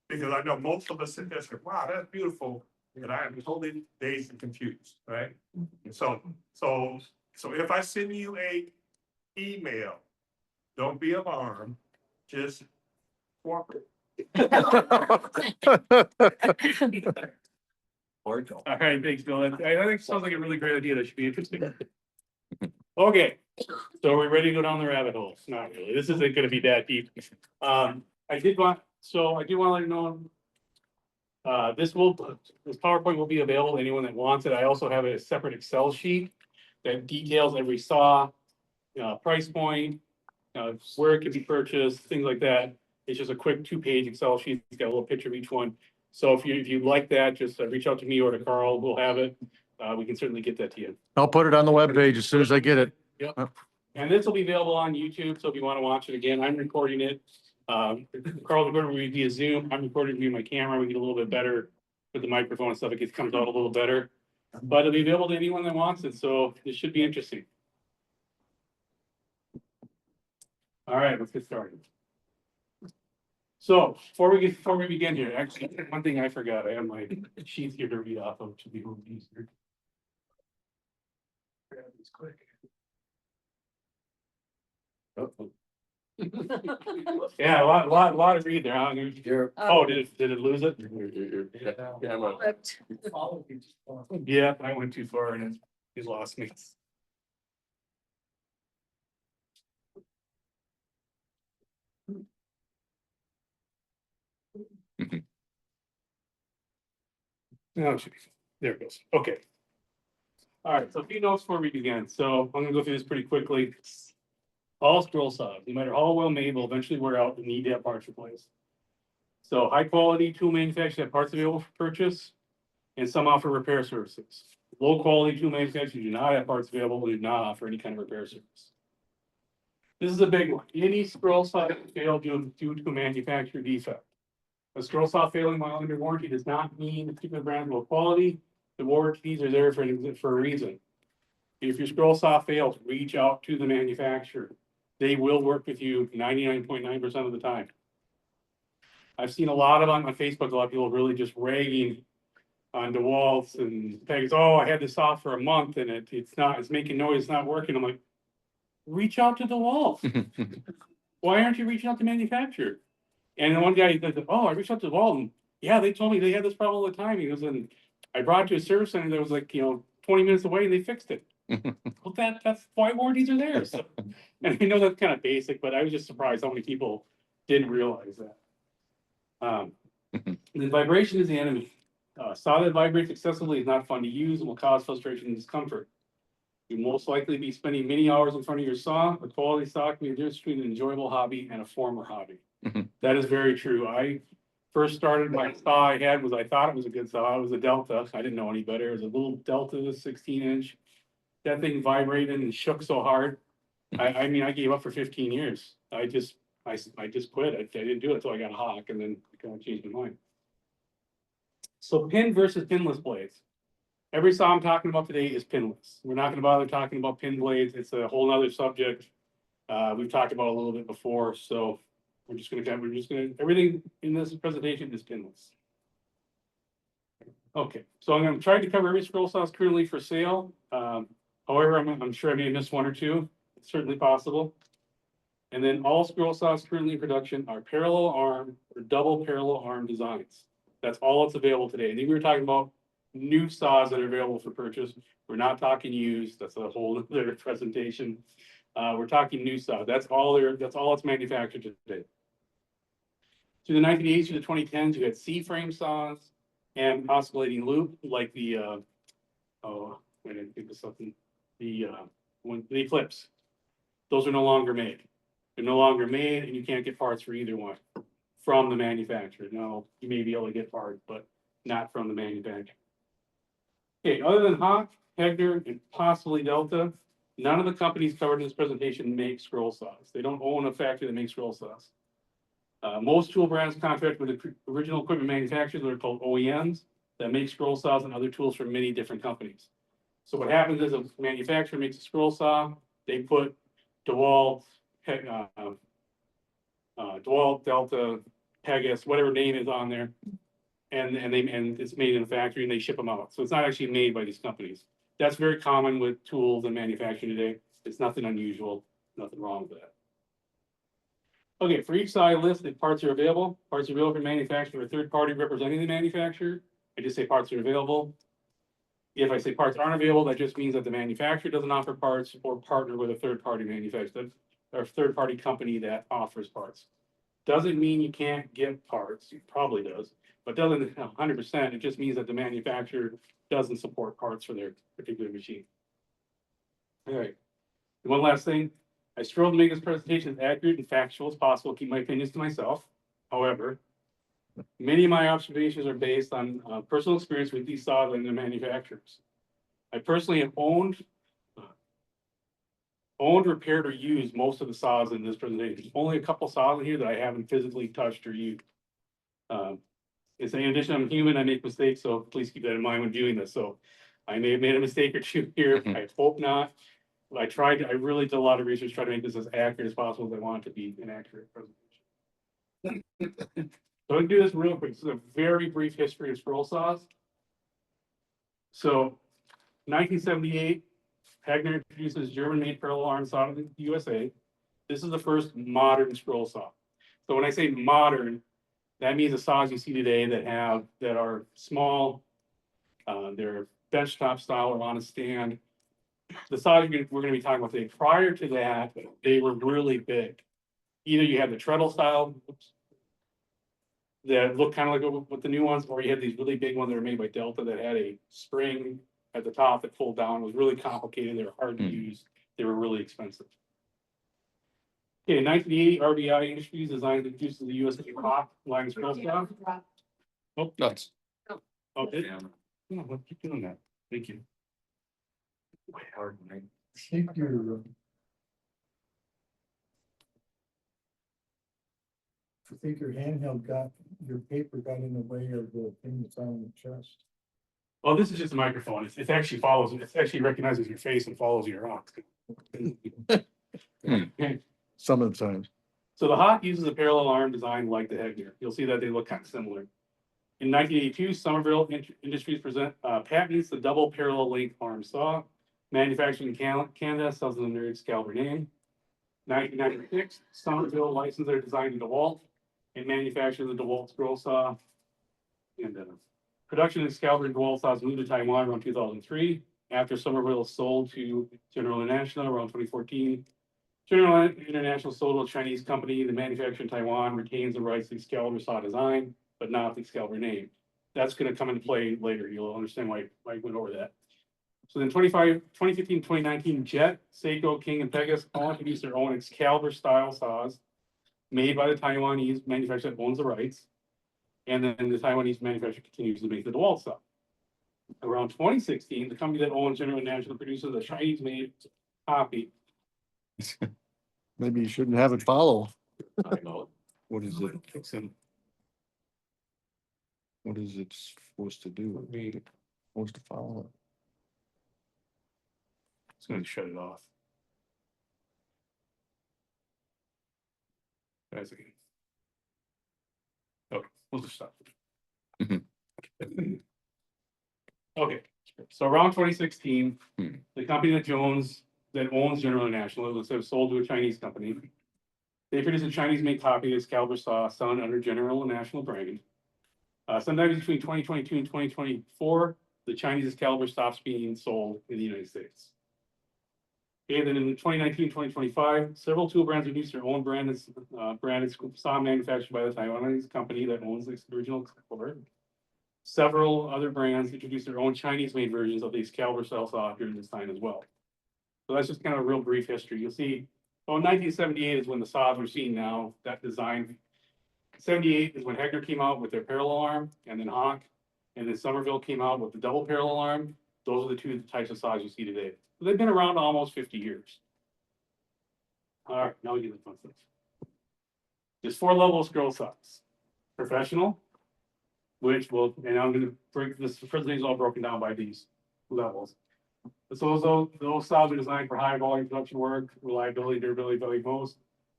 Because I know most of us sit there and say, wow, that's beautiful. And I am totally dazed and confused, right? And so if I send you a email, don't be alarmed, just walk it. All right, thanks, Bill. I think it sounds like a really great idea. That should be interesting. Okay, so are we ready to go down the rabbit hole? Not really. This isn't gonna be that deep. I do want to let you know. This PowerPoint will be available to anyone that wants it. I also have a separate Excel sheet that details every saw, price point, where it can be purchased, things like that. It's just a quick 2-page Excel sheet. It's got a little picture of each one. So if you like that, just reach out to me or to Carl. We'll have it. We can certainly get that to you. I'll put it on the webpage as soon as I get it. Yep. And this will be available on YouTube. So if you want to watch it again, I'm recording it. Carl's recording me via Zoom. I'm recording via my camera. We get a little bit better with the microphone and stuff. It comes out a little better, but it'll be available to anyone that wants it. So it should be interesting. All right, let's get started. So before we begin here, actually, one thing I forgot. I have my sheets here to read off of to be a little easier. Grab these quick. Oh. Yeah, a lot of read there. Huh? Oh, did it lose it? Yeah, I went too far and he lost me. Oh, there it goes. Okay. All right, so a few notes before we begin. So I'm gonna go through this pretty quickly. All scroll saws, no matter how well made, will eventually wear out and need to have parts replaced. So high quality tool manufacturers have parts available for purchase, and some offer repair services. Low quality tool manufacturers do not have parts available and do not offer any kind of repair service. This is a big one. Any scroll saw that failed due to a manufacturer defect. A scroll saw failing while under warranty does not mean the particular brand low quality. The warranties are there for a reason. If your scroll saw fails, reach out to the manufacturer. They will work with you 99.9% of the time. I've seen a lot of on my Facebook, a lot of people really just ragging on DeWalt's and things. Oh, I had this off for a month and it's making noise, it's not working. I'm like, reach out to DeWalt's. Why aren't you reaching out to manufacturer? And then one guy said, oh, I reached out to DeWalt and yeah, they told me they had this problem all the time. He goes, and I brought it to a service center that was like, 20 minutes away and they fixed it. Well, that's why warranties are there. So, and I know that's kind of basic, but I was just surprised how many people didn't realize that. The vibration is the enemy. Saw that vibrates excessively is not fun to use and will cause frustration and discomfort. You'll most likely be spending many hours in front of your saw. A quality saw can be the difference between an enjoyable hobby and a former hobby. Mhm. That is very true. I first started, my saw I had was, I thought it was a good saw. It was a Delta. I didn't know any better. It was a little Delta 16-inch. That thing vibrated and shook so hard. I mean, I gave up for 15 years. I just quit. I didn't do it until I got a Hawk and then kind of changed my mind. So pin versus pinless blades. Every saw I'm talking about today is pinless. We're not gonna bother talking about pin blades. It's a whole nother subject. We've talked about a little bit before, so everything in this presentation is pinless. Okay, so I'm gonna try to cover every scroll saws currently for sale. However, I'm sure I may have missed one or two. It's certainly possible. And then all scroll saws currently in production are parallel arm or double parallel arm designs. That's all that's available today. I think we were talking about new saws that are available for purchase. We're not talking used. That's a whole other presentation. We're talking new saws. That's all that's manufactured today. Through the 1980s, through the 2010s, you had C-frame saws and oscillating loop, like the, I didn't think of something, the Eclipse. Those are no longer made. They're no longer made, and you can't get parts for either one from the manufacturer. Now, you may be able to get parts, but not from the manufacturer. Okay, other than Hawk, Hegner, and possibly Delta, none of the companies covered in this presentation make scroll saws. They don't own a factory that makes scroll saws. Most tool brands contract with the original equipment manufacturers that are called OEMs that make scroll saws and other tools from many different companies. So what happens is a manufacturer makes a scroll saw, they put DeWalt, Delta, Pegasus, whatever name is on there. And it's made in a factory and they ship them out. So it's not actually made by these companies. That's very common with tools and manufacturing today. It's nothing unusual, nothing wrong with that. Okay, for each side list, the parts are available. Parts are available for manufacturer or third party representing the manufacturer. I just say parts are available. If I say parts aren't available, that just means that the manufacturer doesn't offer parts or partner with a third party manufacturer or third party company that offers parts. Doesn't mean you can't get parts, it probably does, but doesn't 100%, it just means that the manufacturer doesn't support parts for their particular machine. All right, and one last thing, I strove to make this presentation as accurate and factual as possible, keep my opinions to myself. However, many of my observations are based on personal experience with these saws and the manufacturers. I personally have owned, repaired, or used most of the saws in this presentation. There's only a couple saws in here that I haven't physically touched or used. It's in addition, I'm human, I make mistakes, so please keep that in mind when viewing this. So I may have made a mistake or two here. I hope not. But I really did a lot of research, trying to make this as accurate as possible, as I want it to be an accurate presentation. So I'll do this real quick. This is a very brief history of scroll saws. So 1978, Hagner introduces German-made parallel arm saw in the USA. This is the first modern scroll saw. So when I say modern, that means the saws you see today that are small, they're benchtop style or on a stand. The saws we're going to be talking about today, prior to that, they were really big. Either you had the treadle style that look kind of like with the new ones, or you had these really big ones that were made by Delta that had a spring at the top that pulled down. It was really complicated. They were hard to use. They were really expensive. Okay, in 1980, RBI Industries designed and introduced to the US Hawk line scroll saw. Oh, Nuts. okay. Yeah, we'll keep doing that. Thank you. I think your handheld your paper got in the way of the thing that's on the chest. Well, this is just a microphone. It actually follows, it actually recognizes your face and follows your rocks. Okay. Some of the times. So the Hawk uses a parallel arm design like the Hegner. You'll see that they look kind of similar. In 1982, Somerville Industries patents the double parallel length arm saw. Manufactured in Canada, sells under the Excalibur name. 1996, Somerville licensed their design to DeWalt and manufactured the DeWalt scroll saw. And production of Excalibur and DeWalt saws moved to Taiwan around 2003. After Somerville sold to General International around 2014. General International sold to a Chinese company. The manufacturer in Taiwan retains the rights to the Excalibur saw design, but not the Excalibur name. That's going to come into play later. You'll understand why I went over that. So then 2015, 2019, Jet, Seiko, King, and Pegasus all introduced their own Excalibur style saws made by the Taiwanese manufacturer that owns the rights. And then the Taiwanese manufacturer continues to make the DeWalt saw. Around 2016, the company that owns General National produces a Chinese-made copy. Maybe you shouldn't have it follow. I know. What is it? Fix him. What is it supposed to do? Supposed to follow It's going to shut it off. That's again. Okay, we'll just stop. Mhm. Okay, so around 2016, Hmm. the company that owns General National, it was sold to a Chinese company. They produced a Chinese-made copy of Excalibur saw selling under General National brand. Sometime between 2022 and 2024, the Chinese Excalibur stops being sold in the United States. Okay, then in 2019, 2025, several tool brands introduced their own branded saw manufactured by the Taiwanese company that owns the original Excalibur. Several other brands introduced their own Chinese-made versions of the Excalibur style saw during this time as well. So that's just kind of a real brief history. You'll see, well, 1978 is when the saws we're seeing now, that design. 78 is when Hector came out with their parallel arm, and then Hawk, and then Somerville came out with the double parallel arm. Those are the two types of saws you see today. So they've been around almost 50 years. All right, now we get the fun stuff. There's 4 levels of scroll saws. Professional, which will, and I'm gonna break this, the first thing's all broken down by these levels. So those saws are designed for high volume production work, reliability, durability, value most.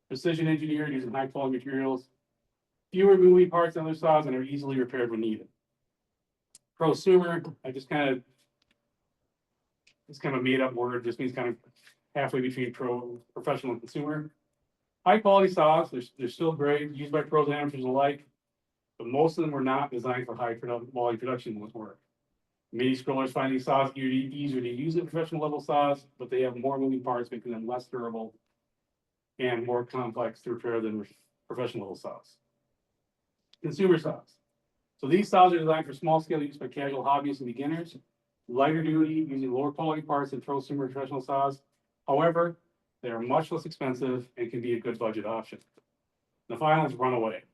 Precision engineered using high quality materials. Fewer moving parts on other saws and are easily repaired when needed. Prosumer, it's kind of a made up word, just means kind of halfway between professional and consumer. High quality saws, they're still great, used by pros and amateurs alike, but most of them were not designed for high quality production work. Many scrollers find these saws easier to use than professional level saws, but they have more moving parts, making them less durable and more complex to repair than professional level saws. Consumer saws. So these saws are designed for small scale use by casual hobbyists and beginners. Lighter duty, using lower quality parts than prosumer professional saws. However, they are much less expensive and can be a good budget option. The final is runaway.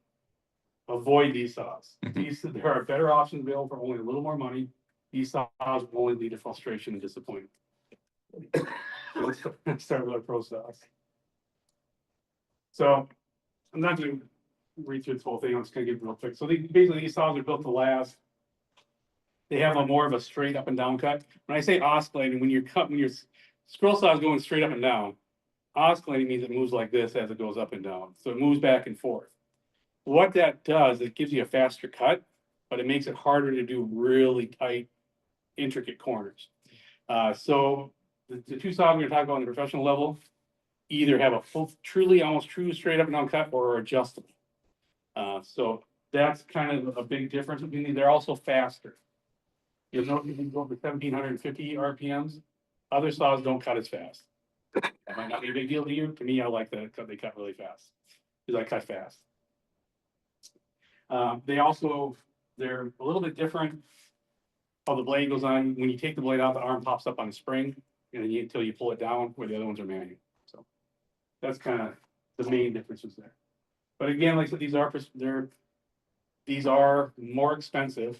Avoid these saws. There are better options available for only a little more money. These saws will only lead to frustration and disappointment. Let's start with our pro saws. So I'm not going to read through this whole thing. I'm just going to give it real quick. So basically these saws are built to last. They have a more of a straight up and down cut. When I say oscillating, when your scroll saw is going straight up and down, oscillating means it moves like this as it goes up and down. So it moves back and forth. What that does, it gives you a faster cut, but it makes it harder to do really tight, intricate corners. So the two saws we're going to talk about on the professional level either have a full, almost true straight up and down cut or are adjustable. So that's kind of a big difference between these. They're also faster. You'll note you can go up to 1750 RPMs. Other saws don't cut as fast. That might not be a big deal to you. To me, I like that they cut really fast because I cut fast. They're a little bit different. How the blade goes on. When you take the blade out, the arm pops up on a spring, and then until you pull it down, where the other ones are manual. So that's kind of the main differences there. But again, like I said, these are more expensive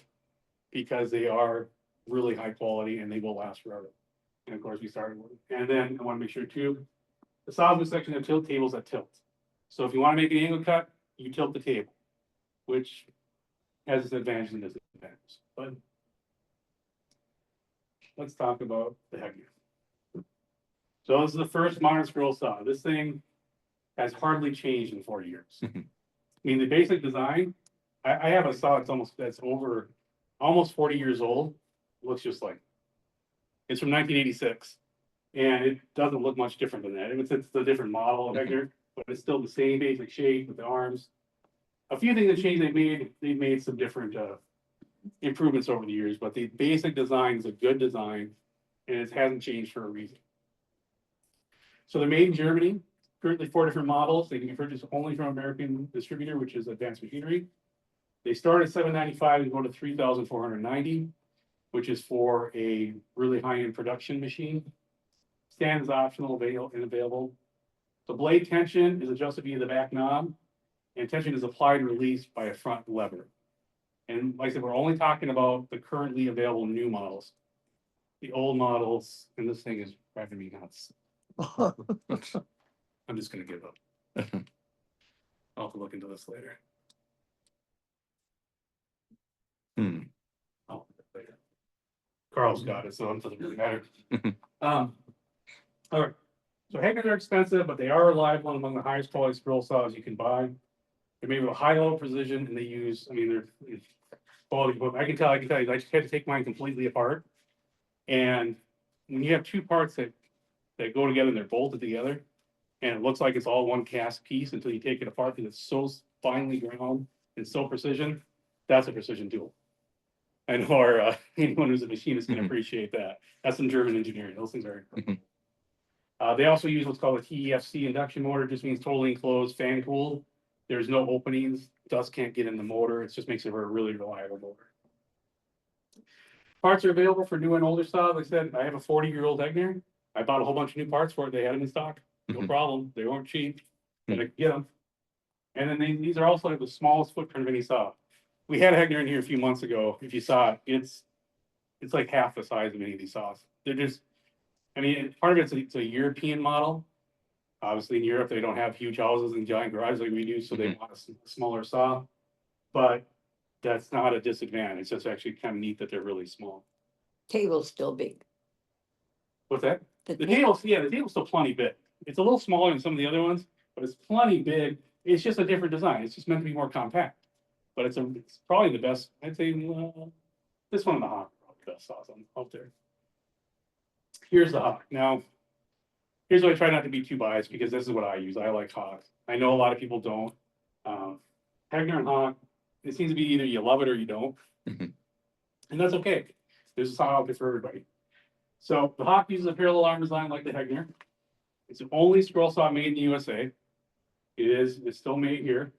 because they are really high quality and they will last forever. And of course, we started with. And then I want to make sure too, the saws in this section have tilt tables that tilt. So if you want to make an angle cut, you tilt the table, which has its advantages and disadvantages. But let's talk about the Hector. So this is the first modern scroll saw. This thing has hardly changed in 4 years. I mean, the basic design, I have a saw that's over almost 40 years old. It looks just like it's from 1986, and it doesn't look much different than that. It's a different model of Hector, but it's still the same basic shape with the arms. A few things that changed, they've made some different improvements over the years, but the basic design is a good design, and it hasn't changed for a reason. So they're made in Germany. Currently 4 different models. They can be purchased only from American distributor, which is Advanced Machinery. They start at $795 and go to $3,490. which is for a really high-end production machine. Stand is optional, available. The blade tension is adjusted via the back knob, and tension is applied and released by a front lever. And like I said, we're only talking about the currently available new models. The old models, and this thing is driving me nuts. I'm just gonna give up. I'll have to look into this later. Oh, later. Carl's got it, so it doesn't really matter. All right. So Haggard are expensive, but they are reliable and among the highest quality scroll saws you can buy. They're made with a high level precision, and they use, I mean, they're quality, but I can tell you, I just had to take mine completely apart. And when you have two parts that go together and they're bolted together, and it looks like it's all one cast piece until you take it apart, because it's so finely ground and so precision, that's a precision tool. I know anyone who's a machinist can appreciate that. That's some German engineering. Those things are incredible. They also use what's called a TEFC induction motor, just means totally enclosed, fan cooled. There's no openings, dust can't get in the motor. It just makes it a really reliable motor. Parts are available for new and older saws. Like I said, I have a 40-year-old Hegner. I bought a whole bunch of new parts for it. They had them in stock. No problem. They weren't cheap, but I could get them. And then these are also the smallest footprint of any saw. We had a Hegner in here a few months ago. If you saw it, it's like half the size of any of these saws. They're just, I mean, part of it's a European model. Obviously, in Europe, they don't have huge houses and giant garages like we do, so they want a smaller saw. But that's not a disadvantage. It's just actually kind of neat that they're really small. Table's still big. What's that? The The table's still plenty big. It's a little smaller than some of the other ones, but it's plenty big. It's just a different design. It's just meant to be more compact. But it's probably the best. I'd say this one and the Hawk are probably the best saws out there. Here's the Hawk. Now, here's what I try not to be too biased, because this is what I use. I like Hawk. I know a lot of people don't. Hegner and Hawk, it seems to be either you love it or you don't. And that's okay. There's a saw out there for everybody. So the Hawk uses a parallel arm design like the Hegner. It's the only scroll saw made in the USA. It's still made here.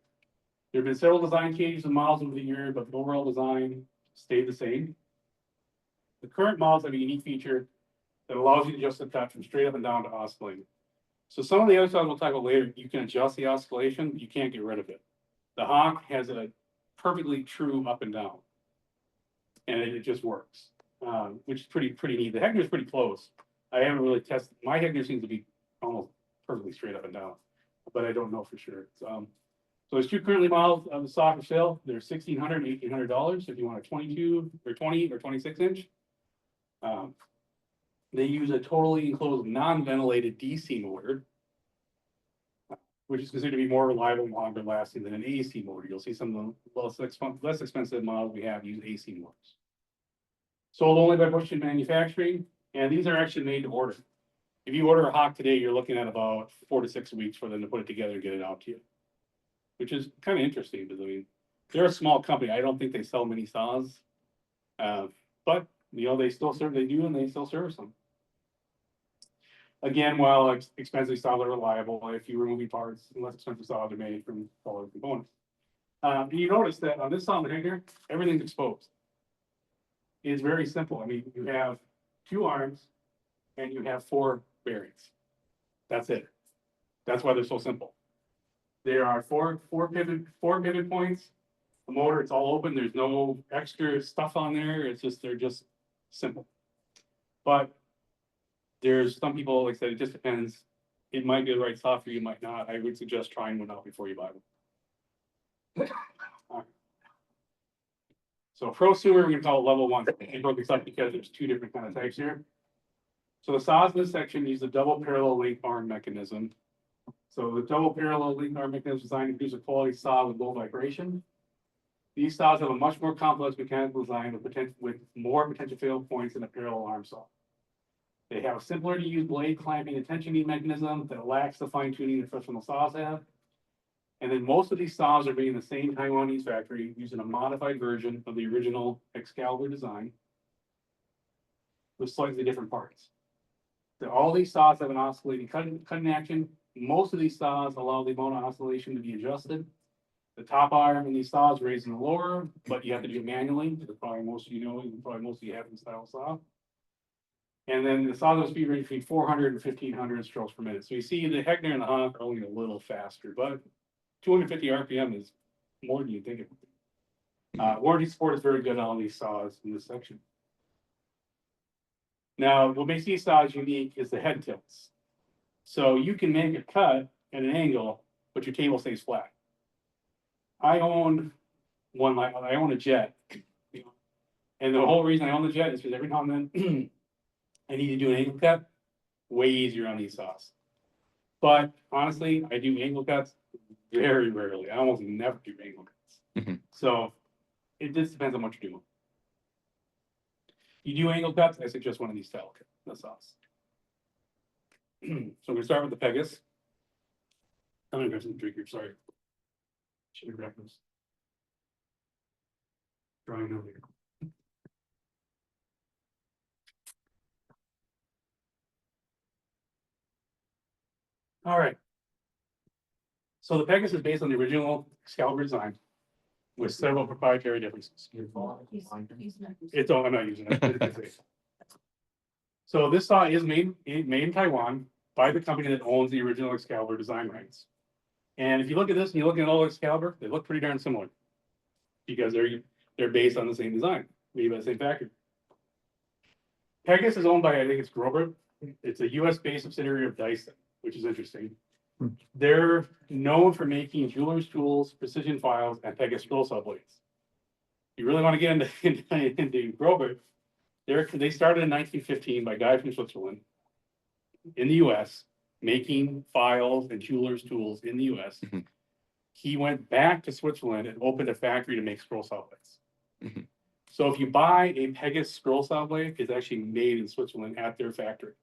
There have been several design changes and models over the years, but the overall design stayed the same. The current models have a unique feature that allows you to adjust the touch from straight up and down to oscillating. So some of the other saws we'll talk about later, you can adjust the oscillation, but you can't get rid of it. The Hawk has a perfectly true up and down, and it just works, which is pretty neat. The Hegner is pretty close. I haven't really tested. My Hegner seems to be almost perfectly straight up and down, but I don't know for sure. So there's two currently models of the saw for sale. They're $1,600 and $1,800 if you want a 22 or 20 or 26 inch. They use a totally enclosed, non-ventilated DC motor, which is considered to be more reliable and longer lasting than an AC motor. You'll see some of the less expensive models we have use AC motors. Sold only by Bush Manufacturing, and these are actually made to order. If you order a Hawk today, you're looking at about 4 to 6 weeks for them to put it together and get it out to you, which is kind of interesting because I mean, they're a small company. I don't think they sell many saws, but you know, they still serve, they do, and they still service them. Again, while expensive saws are reliable, if you remove parts, less expensive saws are made from quality components. You notice that on this saw in the Hegner, everything's exposed. It's very simple. I mean, you have 2 arms and you have 4 bearings. That's it. That's why they're so simple. There are four pivot points. The motor, it's all open. There's no extra stuff on there. They're just simple. But there's some people, like I said, it just depends. It might be the right saw for you, might not. I would suggest trying one out before you buy one. Right. So prosumer, we're gonna call it level 1. I broke this up because there's 2 different kind of types here. So the saws in this section use a double parallel link arm mechanism. So the double parallel link arm mechanism is designed to produce a quality saw with low vibration. These saws have a much more complex mechanical design with more potential fail points than a parallel arm saw. They have a simpler to use blade clamping and tensioning mechanism that lacks the fine tuning that professional saws have. And then most of these saws are made in the same Taiwanese factory using a modified version of the original Excalibur design with slightly different parts. So all these saws have an oscillating cutting action. Most of these saws allow the amount of oscillation to be adjusted. The top arm in these saws raised in the lower, but you have to do it manually, as probably most of you know, and probably most of you have in style saw. And then the saw goes speed range between 400 and 1500 strokes per minute. So you see the Heckner and the Hawk are only a little faster, but 250 RPM is more than you think it would be. Warranty support is very good on all these saws in this section. Now, what makes these saws unique is the head tilts. So you can make a cut at an angle, but your table stays flat. I own one, I own a jet. And the whole reason I own the jet is because every now and then I need to do an angle cut, way easier on these saws. But honestly, I do angle cuts very rarely. I almost never do angle cuts. Mhm. So it just depends on what you're doing. You do angle cuts, I suggest one of these style saws. So I'm gonna start with the Pegasus. I'm gonna grab some drink here, sorry. Should have grabbed this. Drawing over here. All right. So the Pegasus is based on the original Excalibur design with several proprietary differences. It's all, I'm not using it. So this saw is made in Taiwan by the company that owns the original Excalibur design rights. And if you look at this and you look at all Excalibur, they look pretty darn similar. Because they're based on the same design, made by the same factory. Pegasus is owned by, I think it's Grover. It's a US based subsidiary of Dyson, which is interesting. They're known for making jewelers tools, precision files, and Pegasus scroll saw blades. You really want to get into Grover. They started in 1915 by a guy from Switzerland in the US, making files and jewelers tools in the US. Mhm. He went back to Switzerland and opened a factory to make scroll saw blades. Mhm. So if you buy a Pegasus scroll saw blade, it's actually made in Switzerland at their factory.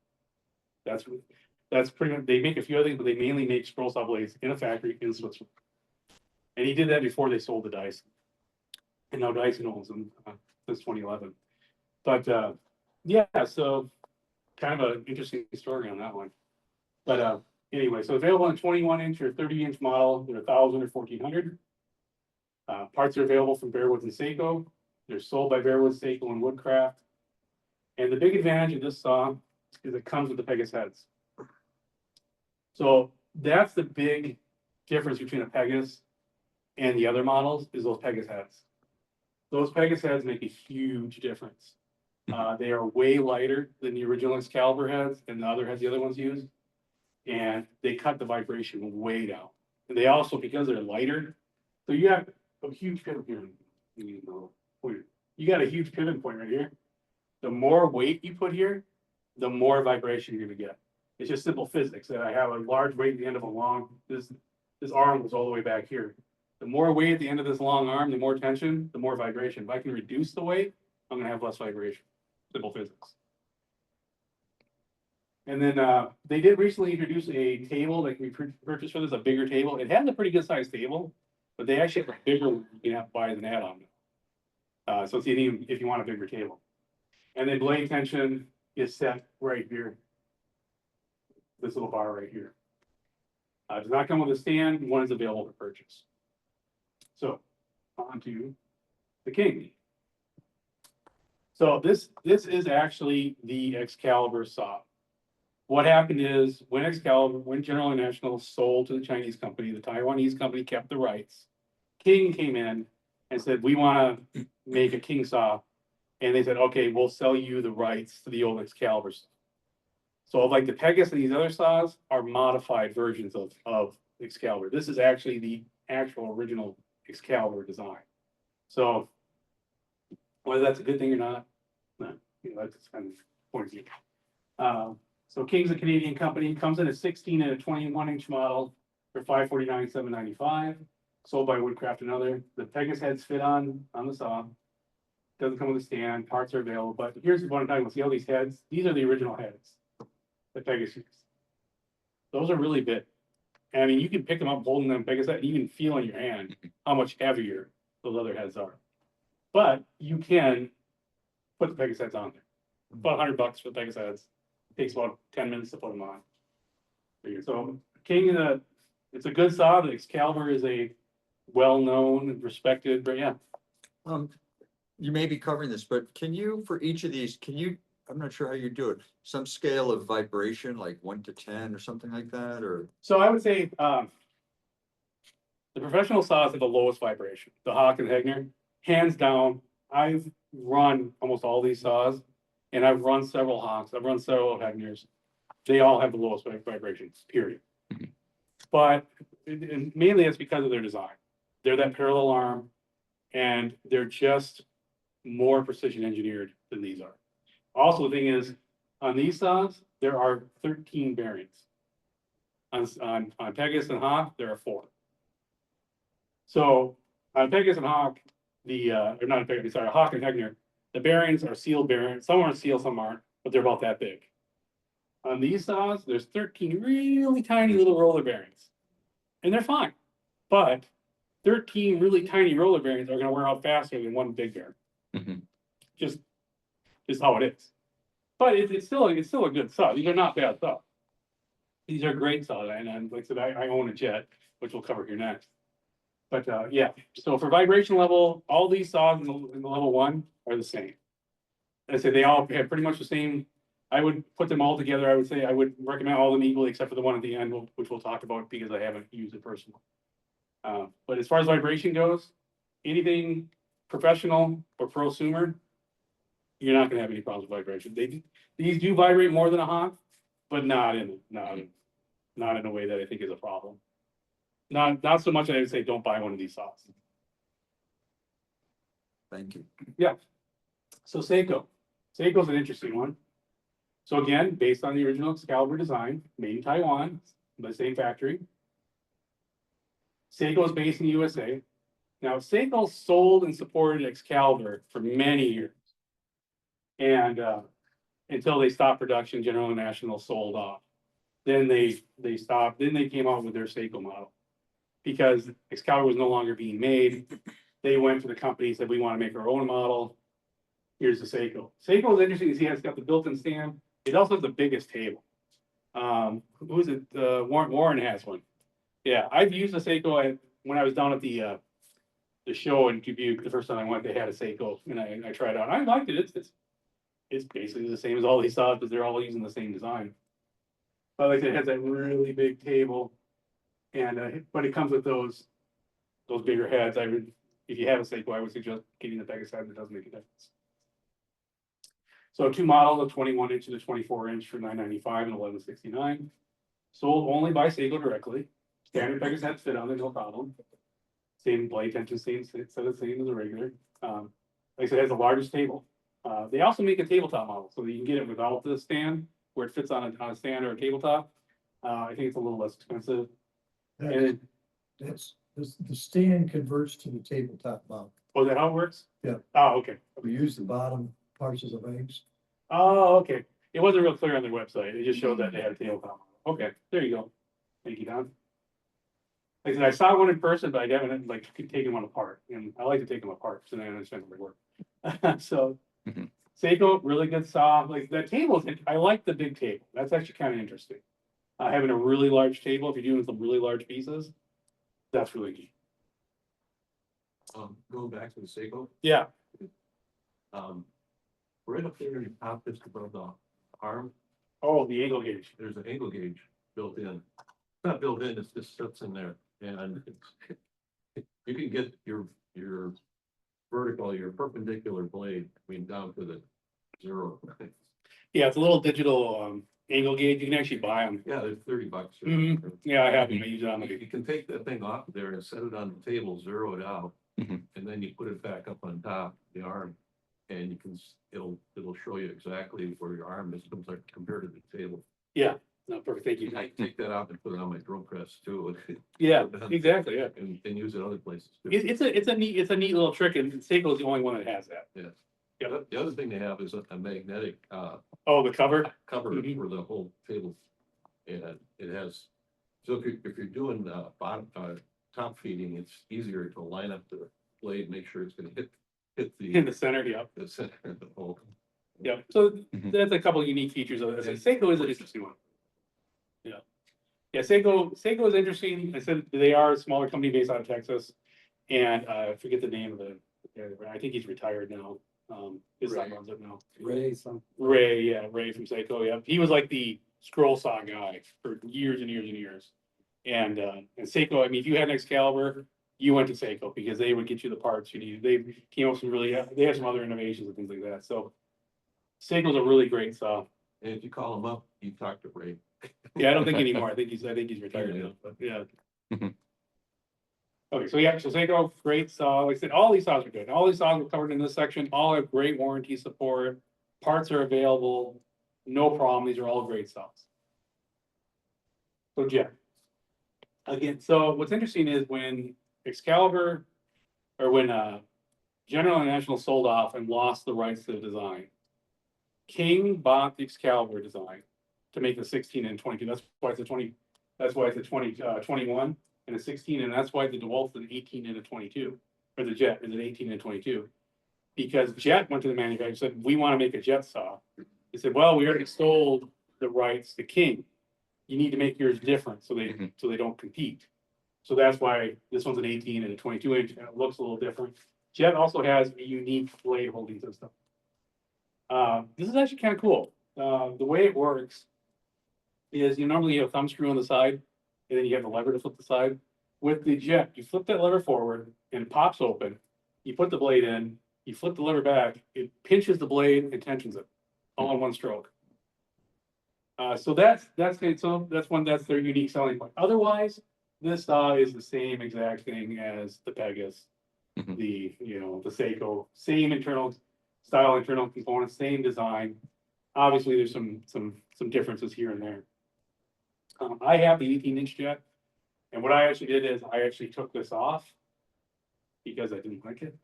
That's pretty much, they make a few other things, but they mainly make scroll saw blades in a factory in Switzerland. And he did that before they sold to Dyson. And now Dyson owns them since 2011. But yeah, so kind of an interesting story on that one. But anyway, so available in 21-inch or 30-inch model, they're 1,000 or 1,400. Parts are available from Bearwoods and Seiko. They're sold by Bearwoods, Seiko, and Woodcraft. And the big advantage of this saw is it comes with the Pegasus heads. So that's the big difference between a Pegasus and the other models is those Pegasus heads. Those Pegasus heads make a huge difference. They are way lighter than the original Excalibur heads and the other heads the other ones use. And they cut the vibration way down. And they also, because they're lighter, so you have a huge pivot here. You got a huge pivot point right here. The more weight you put here, the more vibration you're gonna get. It's just simple physics that I have a large weight at the end of a long, this arm goes all the way back here. The more weight at the end of this long arm, the more tension, the more vibration. If I can reduce the weight, I'm gonna have less vibration. Simple physics. And then they did recently introduce a table that can be purchased for this, a bigger table. It has a pretty good sized table, but they actually have a bigger one you can have to buy as an add-on. So it's even if you want a bigger table. And then blade tension is set right here. This little bar right here. Does not come with a stand. One is available to purchase. So on to the King. So this is actually the Excalibur saw. What happened is when General International sold to the Chinese company, the Taiwanese company kept the rights. King came in and said, we want to make a King saw. And they said, okay, we'll sell you the rights to the old Excalibur saw. So like the Pegasus and these other saws are modified versions of Excalibur. This is actually the actual original Excalibur design. So whether that's a good thing or not, no, that's kind of point of view. So King's a Canadian company, comes in a 16 and a 21-inch model for $549,795, sold by Woodcraft and other. The Pegasus heads fit on the saw. Doesn't come with a stand, parts are available, but here's what I'm talking about. See all these heads? These are the original heads that Pegasus used. Those are really big. And I mean, you can pick them up holding them Pegasus head, and you can feel in your hand how much heavier those other heads are. But you can put the Pegasus heads on there. About $100 for the Pegasus heads. Takes about 10 minutes to put them on. So King, it's a good saw. The Excalibur is a well-known and respected, but yeah. You may be covering this, but can you, for each of these, I'm not sure how you do it, some scale of vibration, like 1 to 10 or something like that, or? So I would say, the professional saws have the lowest vibration, the Hawk and Hegner, hands down. I've run almost all these saws, and I've run several Hawks, I've run several Hegners. They all have the lowest vibrations, period. But, and mainly it's because of their design. They're that parallel arm, and they're just more precision engineered than these are. Also, the thing is, on these saws, there are 13 bearings. On Pegasus and Hawk, there are 4. So on Pegasus and Hawk, or not Pegasus, sorry, Hawk and Hegner, the bearings are sealed bearings. Some are sealed, some aren't, but they're about that big. On these saws, there's 13 really tiny little roller bearings, and they're fine. But 13 really tiny roller bearings are going to wear out faster than one big bearing. Mhm. Just how it is. But it's still a good saw. These are not bad saws. These are great saws, and like I said, I own a Jet, which we'll cover here next. But yeah, so for vibration level, all these saws in the level 1 are the same. I say they all have pretty much the same. I would put them all together. I would say I would recommend all of them equally, except for the one at the end, which we'll talk about because I haven't used it personally. But as far as vibration goes, anything professional or prosumer, you're not gonna have any problems with vibration. These do vibrate more than a Hawk, but not in a way that I think is a problem. Not so much that I would say don't buy one of these saws. Thank you. Yeah. So Seiko. Seiko's an interesting one. So again, based on the original Excalibur design, made in Taiwan, the same factory. Seiko is based in the USA. Now, Seiko sold and supported Excalibur for many years. And until they stopped production, General International sold off. Then they stopped, then they came out with their Seiko model. Because Excalibur was no longer being made, they went to the company and said, we want to make our own model. Here's the Seiko. Seiko is interesting to see, it's got the built-in stand. It also has the biggest table. Who is it? Warren has one. Yeah, I've used a Seiko when I was down at the show in Dubuque. The first time I went, they had a Seiko, and I tried it out. I liked it. It's basically the same as all these saws, but they're all using the same design. But like it has that really big table, and but it comes with those bigger heads. If you have a Seiko, I would suggest getting the Pegasus head. It does make a difference. So 2 models, a 21-inch and a 24-inch for $995 and $1169. Sold only by Seiko directly. Standard Pegasus heads fit on there, no problem. Same blade tension, same set of same as a regular. Like I said, it has the largest table. They also make a tabletop model, so that you can get it without the stand, where it fits on a stand or a tabletop. I think it's a little less expensive. And the stand converts to the tabletop mount. is that how it works? Yeah. Oh, okay. We use the bottom parts of the legs. Oh, okay. It wasn't real clear on their website. It just showed that they had a tabletop model. Okay, there you go. Thank you, Don. Like I said, I saw one in person, but I haven't taken one apart, and I like to take them apart, so then I understand how they work. So, Seiko, really good saw. Like that table, I like the big table. That's actually kind of interesting. Having a really large table, if you're doing some really large pieces, that's really key. Going back to the Seiko, Yeah. right up there in the top, just above the arm, Oh, the angle gauge. there's an angle gauge built in. It's not built in, it just sits in there, and you can get your vertical, your perpendicular blade, down to the 0. Yeah, it's a little digital angle gauge. You can actually buy them. Yeah, they're $30. Yeah, I have them. I use it on You the. can take that thing off there and set it on the table, zero it out, Mhm. and then you put it back up on top, the arm. And you can, it'll show you exactly where your arm is compared to the table. Yeah, no, perfect. Thank you. I take that out and put it on my drill press too. Yeah, exactly. Yeah. And use it other places too. It's a neat little trick, and Seiko's the only one that has that. Yes. Yeah. The other thing they have is a magnetic, Oh, the cover. cover Mhm. for the whole table. And it has, so if you're doing, top feeding, it's easier to line up the blade, make sure it's gonna hit In the center, yeah. the center of the hole. Yeah, so Mhm. that's a couple of unique features of it. Seiko is an interesting one. Yeah. Yeah, Seiko is interesting. I said they are a smaller company based out of Texas. And I forget the name of I think he's retired now. His son runs it now. Ray, yeah, Ray from Seiko, yeah. He was like the scroll saw guy for years and years and years. And Seiko, I mean, if you had an Excalibur, you went to Seiko because they would get you the parts you needed. They came up with some really, they have some other innovations and things like that. So Seiko's a really great saw. And if you call him up, you talk to Ray. Yeah, I don't think anymore. I think he's retired now, but yeah. Okay, so yeah, so Seiko, great saw. Like I said, all these saws are good. All these saws were covered in this section. All have great warranty support. Parts are available. No problem. These are all great saws. So Jet. Again, so what's interesting is when Excalibur or when General International sold off and lost the rights to the design, King bought the Excalibur design to make the 16 and 22. That's why it's a 20. That's why it's a 21 and a 16, and that's why the DeWalt's an 18 and a 22, or the Jet is an 18 and 22. Because Jet went to the manufacturer and said, "We want to make a Jet saw." They said, "Well, we already sold the rights to King. You need to make yours different so they don't compete." So that's why this one's an 18 and a 22 inch, and it looks a little different. Jet also has a unique blade holding system. This is actually kind of cool. The way it works is you normally have a thumb screw on the side, and then you have the lever to flip the side. With the Jet, you flip that lever forward and it pops open. You put the blade in, you flip the lever back, it pinches the blade and tensions it all in one stroke. So that's their unique selling point. Otherwise, this saw is the same exact thing as the Pegasus, the Seiko, same internal style, internal components, same design. Obviously, there's some differences here and there. I have the 18-inch Jet, and what I actually did is I actually took this off because I didn't like it.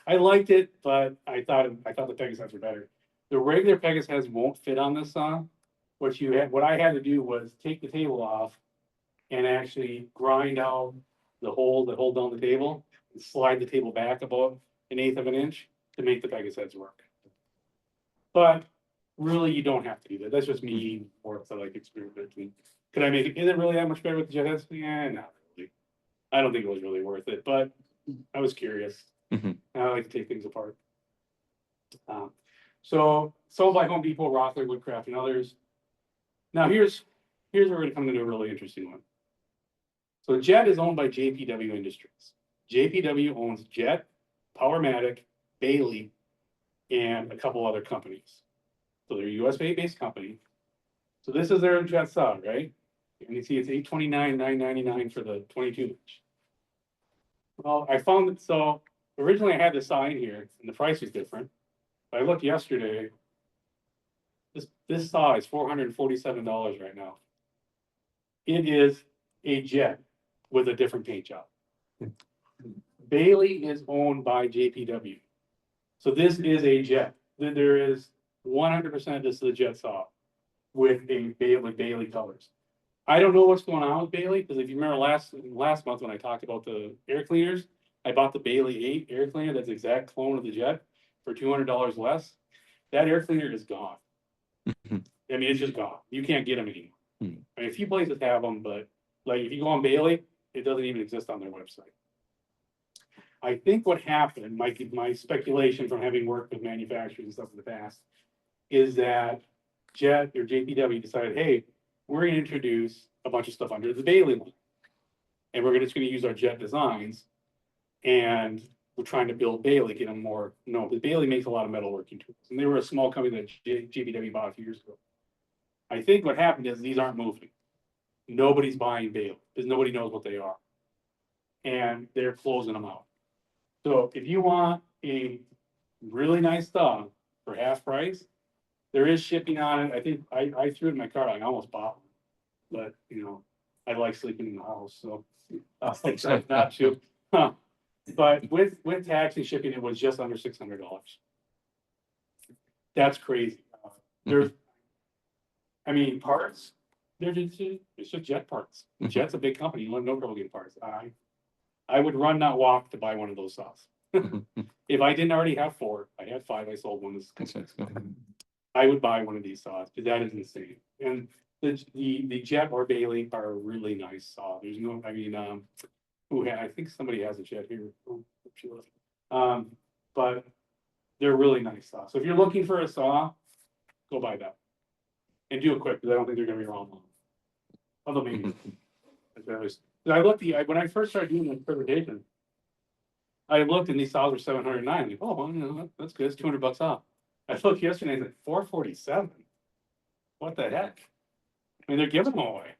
I liked it, but I thought the Pegasus were better. The regular Pegasus won't fit on this saw. What I had to do was take the table off and actually grind out the hole that hold down the table and slide the table back about 1/8 of an inch to make the Pegasus work. But really, you don't have to do that. That's just me or so like experimenting. Could I make it? Is it really that much better with the Jet heads? Yeah, not really. I don't think it was really worth it, but I was curious. I like to take things apart. So sold by Home Depot, Rothler, Woodcraft, and others. Now here's where we're gonna come into a really interesting one. So Jet is owned by JPW Industries. JPW owns Jet, Powermatic, Bailey, and a couple other companies. So they're a US-based company. So this is their Jet saw, right? And you see it's $829,999 for the 22-inch. Well, I found that, so originally I had this saw in here and the price was different. But I looked yesterday, this saw is $447 right now. It is a Jet with a different paint job. Bailey is owned by JPW. So this is a Jet. There is 100% this is a Jet saw with Bailey colors. I don't know what's going on with Bailey, because if you remember last month when I talked about the air cleaners, I bought the Bailey 8 air cleaner that's the exact clone of the Jet for $200 less. That air cleaner is gone. I mean, it's just gone. You can't get them anymore. I mean, a few places have them, but like if you go on Bailey, it doesn't even exist on their website. I think what happened, my speculation from having worked with manufacturers and stuff in the past, is that Jet or JPW decided, hey, we're going to introduce a bunch of stuff under the Bailey line. And we're just going to use our Jet designs. And we're trying to build Bailey, get them more, but Bailey makes a lot of metalworking tools. And they were a small company that JPW bought a few years ago. I think what happened is these aren't moving. Nobody's buying Bailey because nobody knows what they are. And they're closing them out. So if you want a really nice saw for half price, there is shipping on it. I think I threw it in my car. I almost bought one, but I like sleeping in the house, so I decided not to. But with tax and shipping, it was just under $600. That's crazy. Parts. It's just Jet parts. Jet's a big company. You have no trouble getting parts. I would run, not walk, to buy one of those saws. If I didn't already have 4, I had 5. I sold one. I would buy one of these saws because that is insane. And the Jet or Bailey are a really nice saw. There's no, I think somebody has a jet here. Oh, she left. But they're really nice saw. So if you're looking for a saw, go buy that. And do it quick, because I don't think they're gonna be around long. Although maybe. I looked, when I first started doing the interpretation, I looked and these saws were 709. Like, oh, well, you know, that's good. It's $200 off. I looked yesterday, it's like 447. What the heck? I mean, they're giving them away.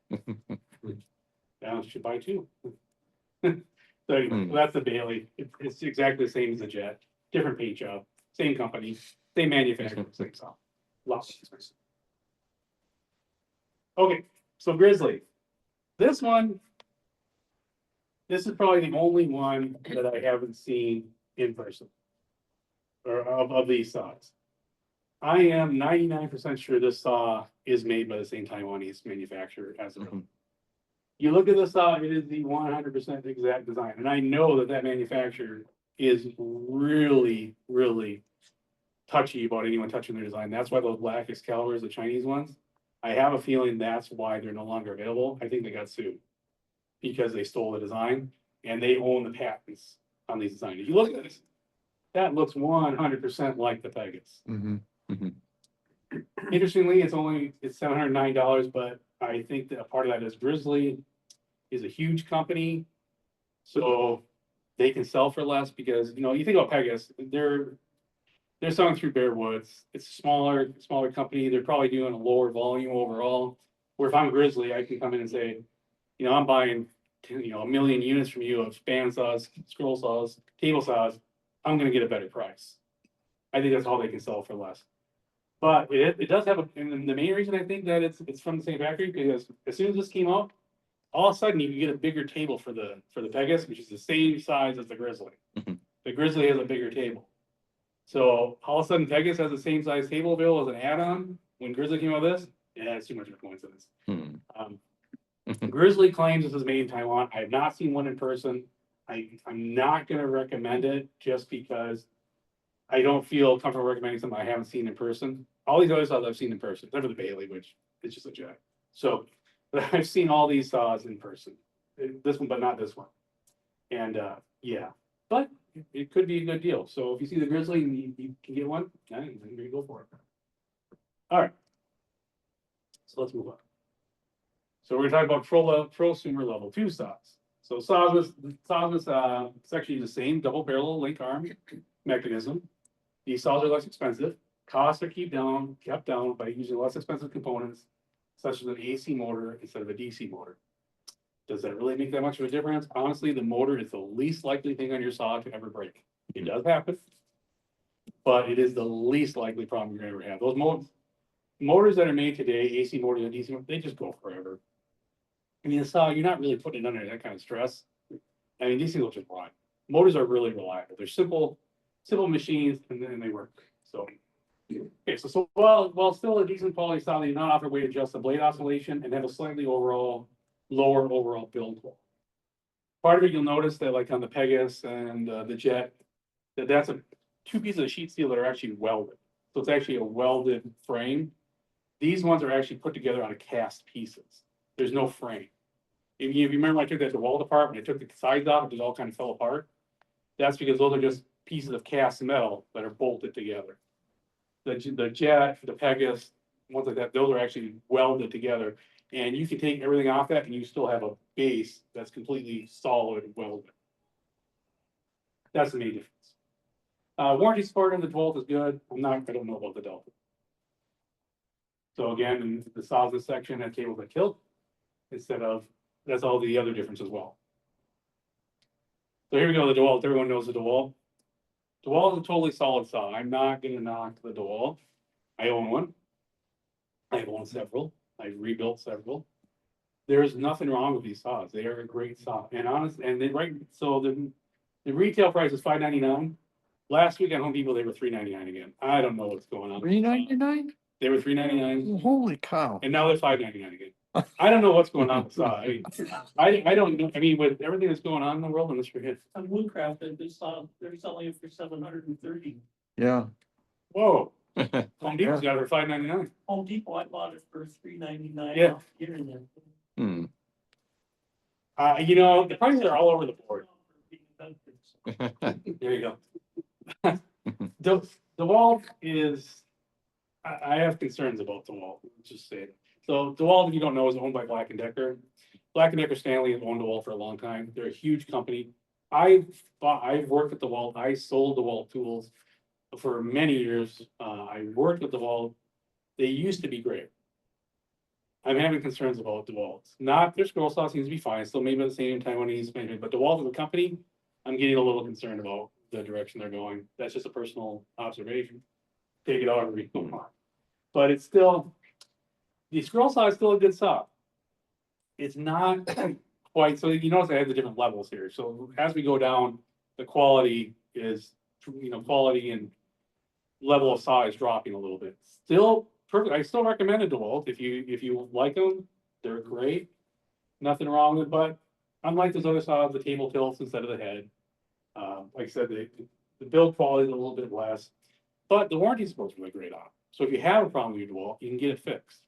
Yeah, you should buy two. So anyway, so that's the Bailey. It's exactly the same as the Jet, different paint job, same company, same manufacturer, same saw. Lots of expensive. Okay, so Grizzly. This one. This is probably the only one that I haven't seen in person. Or of these saws. I am 99% sure this saw is made by the same Taiwanese manufacturer as the other. You look at the saw, it is the 100% exact design, and I know that that manufacturer is really, really touchy about anyone touching their design. That's why those black Excaliburs, the Chinese ones, I have a feeling that's why they're no longer available. I think they got sued because they stole the design and they own the patents on these designs. If you look at this, that looks 100% like the Pegasus. Interestingly, it's $709, but I think that a part of that is Grizzly is a huge company. So they can sell for less because, you know, you think about Pegasus, they're selling through Bear Woods. It's a smaller company. They're probably doing a lower volume overall. Where if I'm Grizzly, I can come in and say, you know, I'm buying, you know, 1 million units from you of span saws, scroll saws, table saws. I'm going to get a better price. I think that's all they can sell for less. But it does have and the main reason I think that it's from the same factory, because as soon as this came out, all of a sudden you can get a bigger table for the Pegasus, which is the same size as the Grizzly. The Grizzly has a bigger table. So all of a sudden Pegasus has the same size table available as an add-on. When Grizzly came out with this, yeah, it's too much of a coincidence. Grizzly claims this is made in Taiwan. I have not seen one in person. I'm not gonna recommend it just because I don't feel comfortable recommending something I haven't seen in person. All these other saws I've seen in person, except for the Bailey, which is just a jet. So, but I've seen all these saws in person. This one, but not this one. And yeah, but it could be a good deal. So if you see the Grizzly and you can get one, then you go for it. All right. So let's move on. So we're gonna talk about prosumer level 2 saws. So saws it's actually the same double barrel link arm mechanism. These saws are less expensive. Costs are kept down by using less expensive components, such as an AC motor instead of a DC motor. Does that really make that much of a difference? Honestly, the motor is the least likely thing on your saw to ever break. It does happen, but it is the least likely problem you're gonna ever have. Those motors that are made today, AC motors and DC motors, they just go forever. I mean, the saw, you're not really putting it under that kind of stress. I mean, these things will just run. Motors are really reliable. They're simple machines, and then they work. So, okay, so while still a decent quality saw, they do not offer way to adjust the blade oscillation and have a slightly lower overall build quality. Part of it, you'll notice that like on the Pegasus and the Jet, that's two pieces of sheet steel that are actually welded. So it's actually a welded frame. These ones are actually put together out of cast pieces. There's no frame. If you remember, I took that DeWalt apart, when I took the sides off, it all kind of fell apart. That's because those are just pieces of cast metal that are bolted together. The Jet, the Pegasus, ones like that, those are actually welded together. And you can take everything off that and you still have a base that's completely solid welded. That's the main difference. Warranty support on the DeWalt is good. I don't know about the Delta. So again, in the saws in section, that tables that tilt instead of, that's all the other difference as well. So here we go, the DeWalt. Everyone knows the DeWalt. DeWalt is a totally solid saw. I'm not gonna knock the DeWalt. I own one. I've owned several. I've rebuilt several. There's nothing wrong with these saws. They are a great saw. And so the retail price is $5.99. Last week at Home Depot, they were $3.99 again. I don't know what's going on. $3.99? They were $3.99. Holy cow. And now they're $5.99 again. I don't know what's going on with saw. I don't know. I mean, with everything that's going on in the world, and let's forget. On Woodcraft, they're selling it for 730. Yeah. Whoa. Home Depot's got it for $5.99. Home Depot, I bought it for $3.99. Yeah. Here and there. Hmm. You know, the prices are all over the board. There you go. The, DeWalt is, I have concerns about DeWalt, let's just say it. So DeWalt, if you don't know, is owned by Black and Decker. Black and Decker Stanley has owned DeWalt for a long time. They're a huge company. I've worked with DeWalt. I sold DeWalt tools for many years. I worked with DeWalt. They used to be great. I'm having concerns about DeWalt. Not, their scroll saw seems to be fine, still maybe at the same Taiwanese management, but DeWalt as a company, I'm getting a little concerned about the direction they're going. That's just a personal observation. Take it out and read them on. But it's still, the scroll saw is still a good saw. It's not quite, so you notice I have the different levels here. So as we go down, the quality is, quality and level of saw is dropping a little bit. Still perfect. I still recommend a DeWalt if you like them. They're great. Nothing wrong with it, but unlike those other saws, the table tilts instead of the head. Like I said, the build quality is a little bit less, but the warranty support's really great on it. So if you have a problem with your DeWalt, you can get it fixed.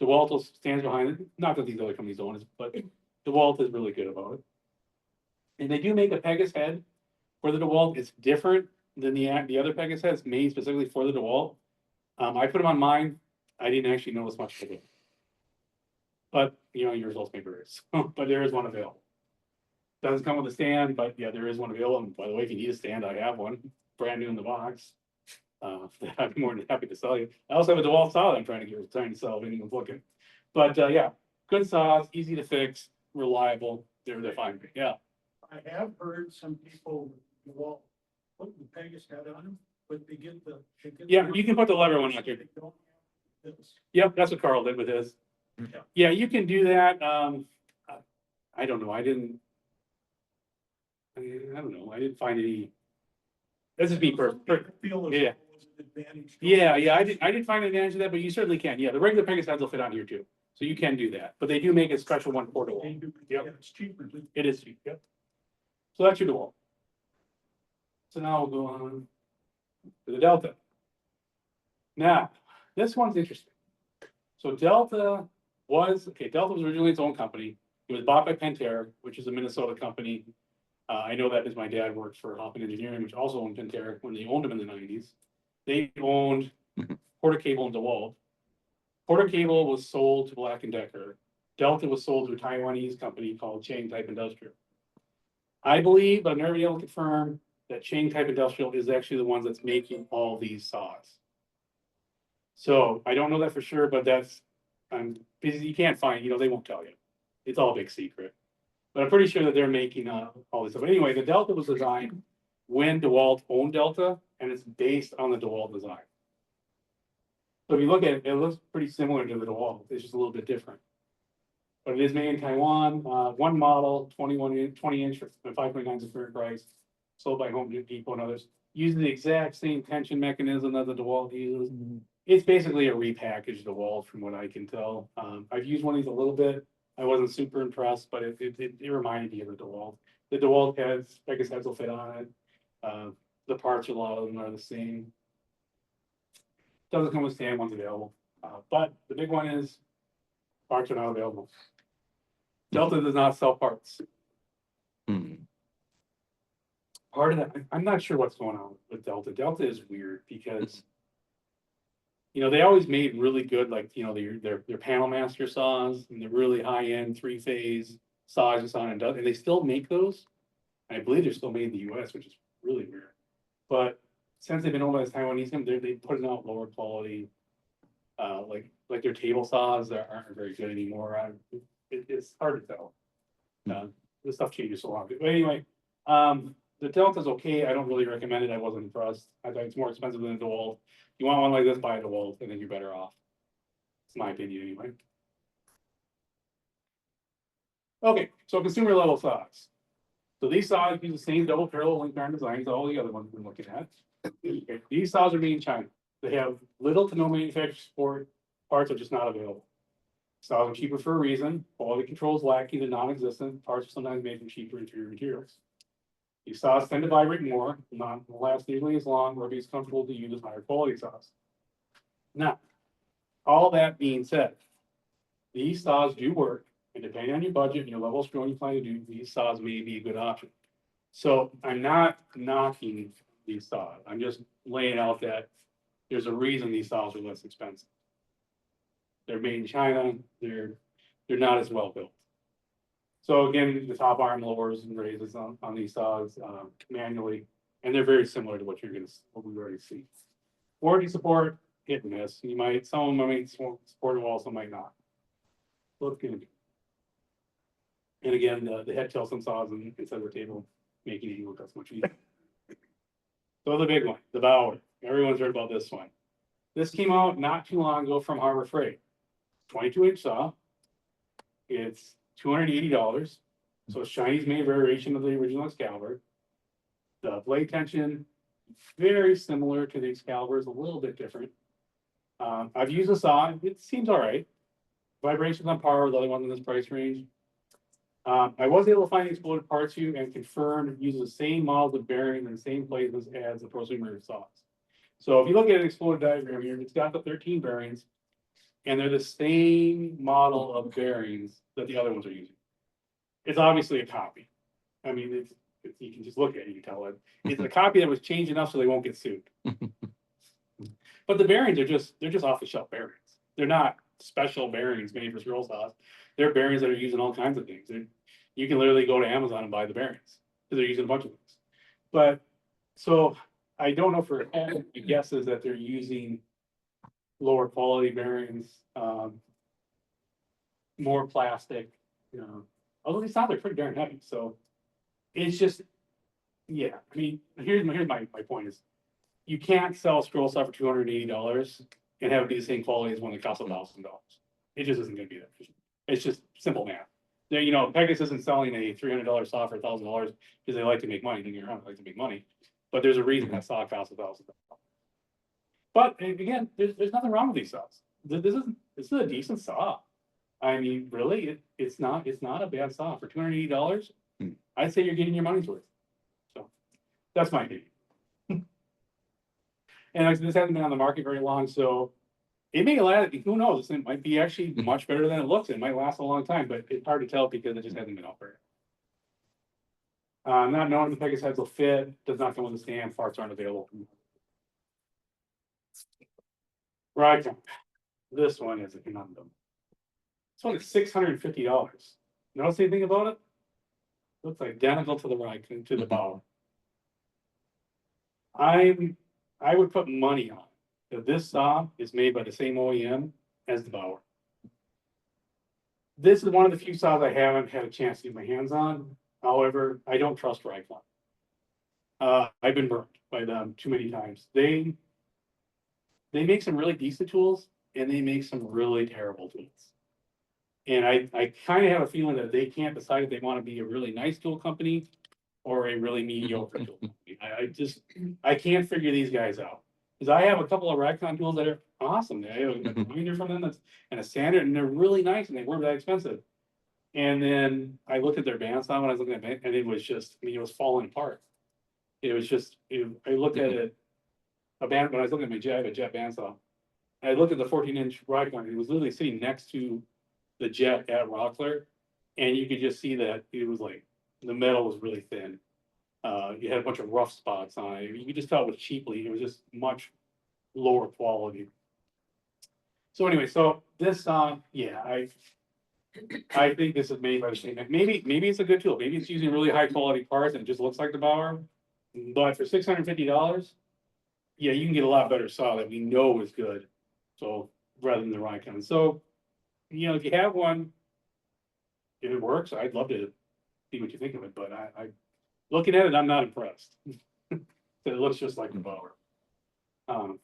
DeWalt stands behind it. Not that these other companies don't, but DeWalt is really good about it. And they do make a Pegasus head for the DeWalt. It's different than the other Pegasus heads made specifically for the DeWalt. I put them on mine. I didn't actually notice much of it. But, yours also may vary. But there is one available. Doesn't come with a stand, but yeah, there is one available. And by the way, if you need a stand, I have one, brand new in the box. I'd be more than happy to sell you. I also have a DeWalt saw that I'm trying to sell if anyone's looking. But yeah, good saws, easy to fix, reliable. They're fine. Yeah. I have heard some people, well, put the Pegasus head on them, but they get the. Yeah, you can put the lever one out there. Yep, that's what Carl did with his. Yeah, you can do that. I don't know. I don't know. I didn't find any. This is me yeah. Yeah, I didn't find an advantage of that, but you certainly can. Yeah, the regular Pegasus heads will fit on here too. So you can do that, but they do make a special one portable. Yep. It's cheaper. It is cheap, yep. So that's your DeWalt. So now we'll go on to the Delta. Now, this one's interesting. So Delta was originally its own company. It was bought by Pentair, which is a Minnesota company. I know that because my dad worked for Hoffman Engineering, which also owned Pentair when they owned them in the 90s. They owned Porter Cable and DeWalt. Porter Cable was sold to Black and Decker. Delta was sold to a Taiwanese company called Chang Type Industrial. I believe, but I've never been able to confirm, that Chang Type Industrial is actually the ones that's making all these saws. So I don't know that for sure, but because you can't find, they won't tell you. It's all a big secret. But I'm pretty sure that they're making all this stuff. But anyway, the Delta was designed when DeWalt owned Delta, and it's based on the DeWalt design. So if you look at it, it looks pretty similar to the DeWalt. It's just a little bit different. But it is made in Taiwan. One model, 20 inch for $5.29 a fair price, sold by Home Depot and others, using the exact same tension mechanism that the DeWalt uses. It's basically a repackaged DeWalt from what I can tell. I've used one of these a little bit. I wasn't super impressed, but it reminded me of the DeWalt. The DeWalt heads, I guess heads will fit on it. The parts, a lot of them are the same. Doesn't come with stand, one's available. But the big one is parts are not available. Delta does not sell parts. Part of that, I'm not sure what's going on with Delta. Delta is weird because they always made really good, like, their panel master saws and the really high-end three-phase saws and so on, and they still make those. I believe they're still made in the US, which is really weird. But since they've been owned by this Taiwanese company, they put out lower quality, like their table saws that aren't very good anymore. It's hard to tell. This stuff changes so long. But anyway, the Delta's okay. I don't really recommend it. I wasn't impressed. I thought it's more expensive than a DeWalt. You want one like this, buy a DeWalt, and then you're better off. It's my opinion anyway. Okay, so consumer level saws. So these saws use the same double parallel link iron designs all the other ones we've been looking at. These saws are made in China. They have little to no manufacturing support. Parts are just not available. Saws are cheaper for a reason. Quality control is lacking to non-existent. Parts are sometimes made from cheaper inferior materials. These saws tend to vibrate more, not last nearly as long, or be as comfortable to use as higher quality saws. Now, all that being said, these saws do work And depending on your budget and your level of screwing you plan to do, these saws may be a good option. So I'm not knocking these saws. I'm just laying out that there's a reason these saws are less expensive. They're made in China, they're not as well built. So again, the top arm lowers and raises on these saws manually, and they're very similar to what what we already see. Warranty support, hit and miss. Some of them might support it well, some might not. Look good. And again, the head tilt some saws and instead of a table, making it look that much easier. So the big one, the Bauer. Everyone's heard about this one. This came out not too long ago from Harbor Freight. 22-inch saw. It's $280. So it's Chinese made variation of the original Excalibur. The blade tension, very similar to the Excalibur, is a little bit different. I've used the saw, it seems all right. Vibrations on par with other ones in this price range. I was able to find the exploded parts here and confirmed it uses the same models of bearings and the same places as the prosumer saws. So if you look at an exploded diagram here, it's got the 13 bearings, and they're the same model of bearings that the other ones are using. It's obviously a copy. I mean, you can just look at it, you can tell it. It's a copy that was changed enough so they won't get sued. But the bearings are they're just off the shelf bearings. They're not special bearings made for scroll saws. They're bearings that are using all kinds of things. You can literally go to Amazon and buy the bearings because they're using a bunch of things. But so I don't know for my guess is that they're using lower quality bearings, more plastic, although these saws are pretty darn heavy. So it's just, yeah, I mean, here's my point is you can't sell a scroll saw for $280 and have it be the same quality as one that costs $1,000. It just isn't gonna be that efficient. It's just simple math. There, Pegasus isn't selling a $300 saw for $1,000 because they like to make money. Don't get me wrong, they like to make money, but there's a reason that saw costs $1,000. But again, there's nothing wrong with these saws. This is a decent saw. I mean, really, it's not a bad saw for $280. I'd say you're getting your money's worth. So that's my opinion. And this hasn't been on the market very long, so it may last. Who knows? It might be actually much better than it looks. It might last a long time, but it's hard to tell because it just hasn't been out very. Not knowing the Pegasus heads will fit, does not come with a stand. Parts aren't available. Right. This one is a conundrum. This one is $650. Notice anything about it? Looks identical to the right to the Bauer. I would put money on that this saw is made by the same OEM as the Bauer. This is one of the few saws I haven't had a chance to get my hands on. However, I don't trust Rifle. I've been burned by them too many times. They make some really decent tools and they make some really terrible tools. And I kind of have a feeling that they can't decide if they want to be a really nice tool company or a really mediocre tool company. I can't figure these guys out. Because I have a couple of Rikon tools that are awesome. I have a grinder from them and a sander, and they're really nice and they weren't that expensive. And then I looked at their bandsaw when I was looking at it, and it was just, I mean, it was falling apart. It was just, I looked at it, when I was looking at my jet, I have a jet bandsaw. And I looked at the 14-inch Rikon, it was literally sitting next to the jet at Rockler, and you could just see that it was like, the metal was really thin. You had a bunch of rough spots on it. You could just tell it was cheaply. It was just much lower quality. So anyway, so this, yeah, I think this is made by the same. Maybe it's a good tool. Maybe it's using really high quality parts and it just looks like the Bauer. But for $650, yeah, you can get a lot better saw that we know is good. So rather than the Rikon. So, if you have one, if it works, I'd love to see what you think of it. But I looking at it, I'm not impressed. It looks just like the Bauer. And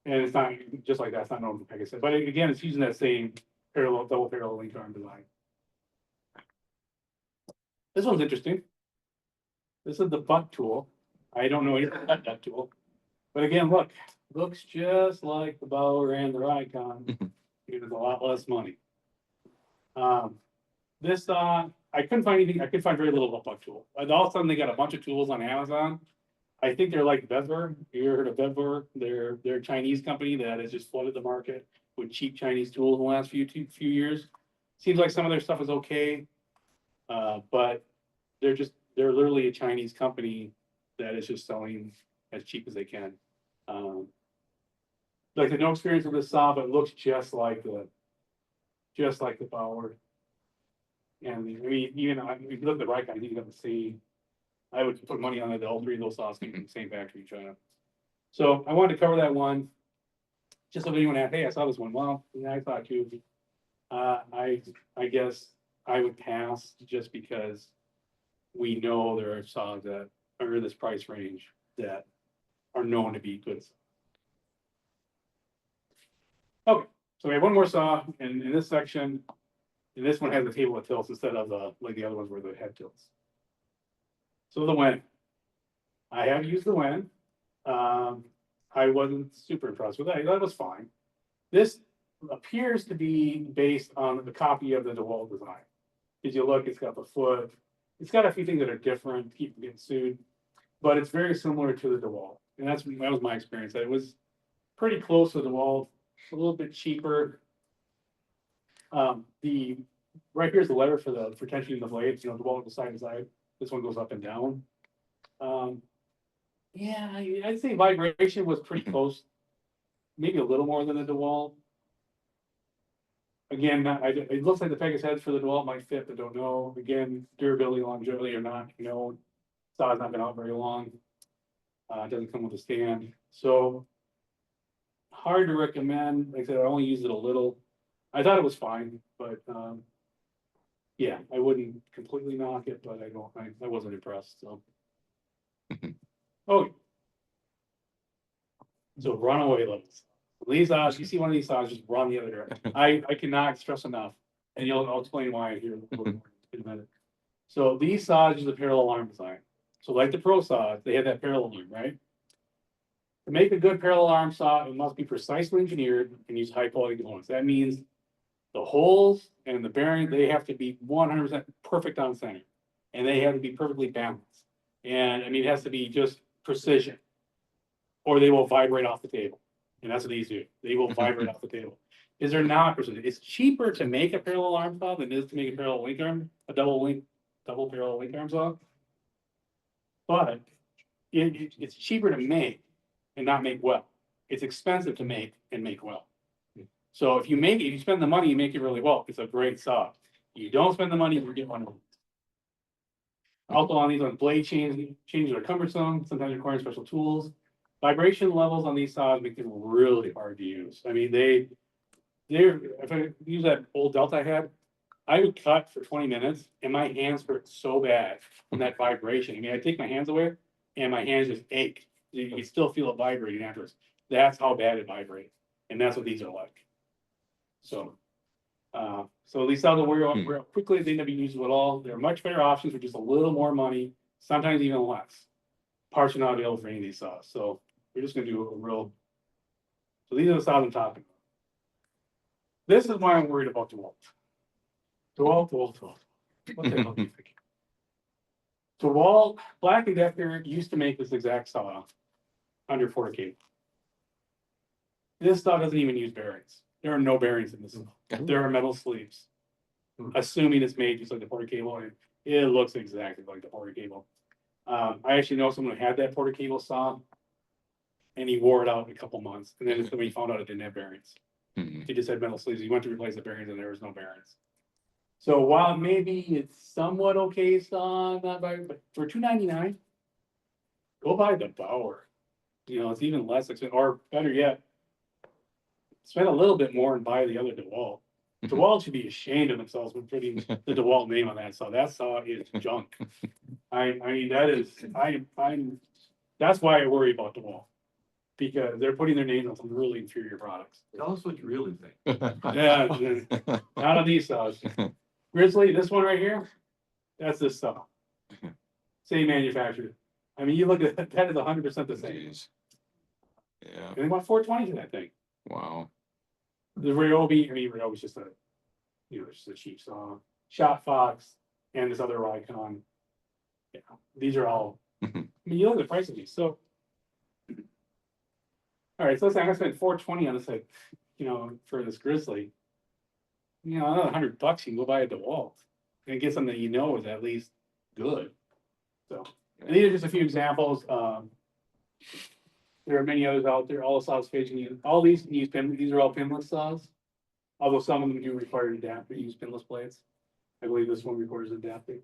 it's not just like that. It's not known for Pegasus. But again, it's using that same double parallel link arm design. This one's interesting. This is the butt tool. I don't know anything about that tool. But again, look, looks just like the Bauer and the Rikon. It was a lot less money. This, I couldn't find anything. I could find very little about butt tool. And all of a sudden, they got a bunch of tools on Amazon. I think they're like Vedvar. You ever heard of Vedvar? They're a Chinese company that has just flooded the market with cheap Chinese tools in the last few years. Seems like some of their stuff is okay. But they're literally a Chinese company that is just selling as cheap as they can. Like, I no experience with this saw, but it looks just like the Bauer. And I mean, even if you look at the right guy, you got the same. I would put money on it, that all three of those saws came from the same factory in China. So I wanted to cover that one. Just so anyone asked, hey, I saw this one. Well, yeah, I thought you. I guess I would pass just because we know there are saws that are in this price range that are known to be good. Okay, so we have one more saw in this section, and this one has a table that tilts instead of like the other ones where the head tilts. So the Wen. I have used the Wen. I wasn't super impressed with that. That was fine. This appears to be based on the copy of the DeWalt design. As you look, it's got the foot. It's got a few things that are different to keep from getting sued, but it's very similar to the DeWalt. And that was my experience. It was pretty close to the DeWalt, a little bit cheaper. Right here's the lever for tensioning the blades. You know, DeWalt goes side to side. This one goes up and down. Yeah, I'd say vibration was pretty close. Maybe a little more than the DeWalt. Again, it looks like the Pegasus heads for the DeWalt might fit, but don't know. Again, durability, longevity are not known. Saw's not been out very long. It doesn't come with a stand. So hard to recommend. Like I said, I only used it a little. I thought it was fine, but yeah, I wouldn't completely knock it, but I wasn't impressed, so. Okay. So runaway levels. These odds, you see one of these odds, just run the other direction. I cannot stress enough, and I'll explain why here in a minute. So these saws use a parallel arm design. So like the Pro saws, they have that parallel arm, right? To make a good parallel arm saw, it must be precisely engineered and use high quality components. That means the holes and the bearing, they have to be 100% perfect on center, and they have to be perfectly balanced. And I mean, it has to be just precision, or they will vibrate off the table. And that's what these do. They will vibrate off the table. Is there not precision? It's cheaper to make a parallel arm saw than it is to make a parallel link arm, a double parallel link arm saw. But it's cheaper to make and not make well. It's expensive to make and make well. So if you spend the money, you make it really well. It's a great saw. You don't spend the money, you get one of them. Also on these blade changes are cumbersome, sometimes requiring special tools. Vibration levels on these saws make them really hard to use. I mean, if I use that old Delta I had, I would cut for 20 minutes and my hands hurt so bad from that vibration. I mean, I take my hands away and my hands just ache. You still feel it vibrating afterwards. That's how bad it vibrates. And that's what these are like. So these saws will wear out quickly. They never use at all. They're much better options for just a little more money, sometimes even less. Parts are not available for any of these saws. So we're just gonna do so these are the saws I'm talking about. This is why I'm worried about DeWalt. DeWalt. What the hell do you think? DeWalt, Black & Decker used to make this exact saw under 4 cable. This saw doesn't even use bearings. There are no bearings in this saw. There are metal sleeves. Assuming it's made just like the Porter cable, and it looks exactly like the Porter cable. I actually know someone who had that Porter cable saw, and he wore it out in a couple months, and then when he found out it didn't have bearings. He just had metal sleeves. He went to replace the bearings, and there was no bearings. So while maybe it's somewhat okay saw, not by, but for $299, go buy the Bauer. You know, it's even less expensive, or better yet, spend a little bit more and buy the other DeWalt. DeWalt should be ashamed of themselves when putting the DeWalt name on that saw. That saw is junk. I mean, that's why I worry about DeWalt. Because they're putting their name on some really inferior products. Tell us what you really think. Yeah, not on these saws. Grizzly, this one right here, that's this saw. Same manufacturer. I mean, you look at that is 100% the same. Jeez. Yeah, And they want 420 for that thing. wow. The Ryobi's just just a cheap saw. Shot Fox and this other Rikon. Yeah, these are all. I mean, you look at the price of these. So, all right. So let's say I'm gonna spend $420 on this, like, for this Grizzly. you know, another $100, you can go buy a DeWalt. And get something that you know is at least good. So, and these are just a few examples, there are many others out there, all the saws fishing, all these can use pin, these are all pinless saws. Although some of them do require an adapter, use pinless blades. I believe this one requires adapting.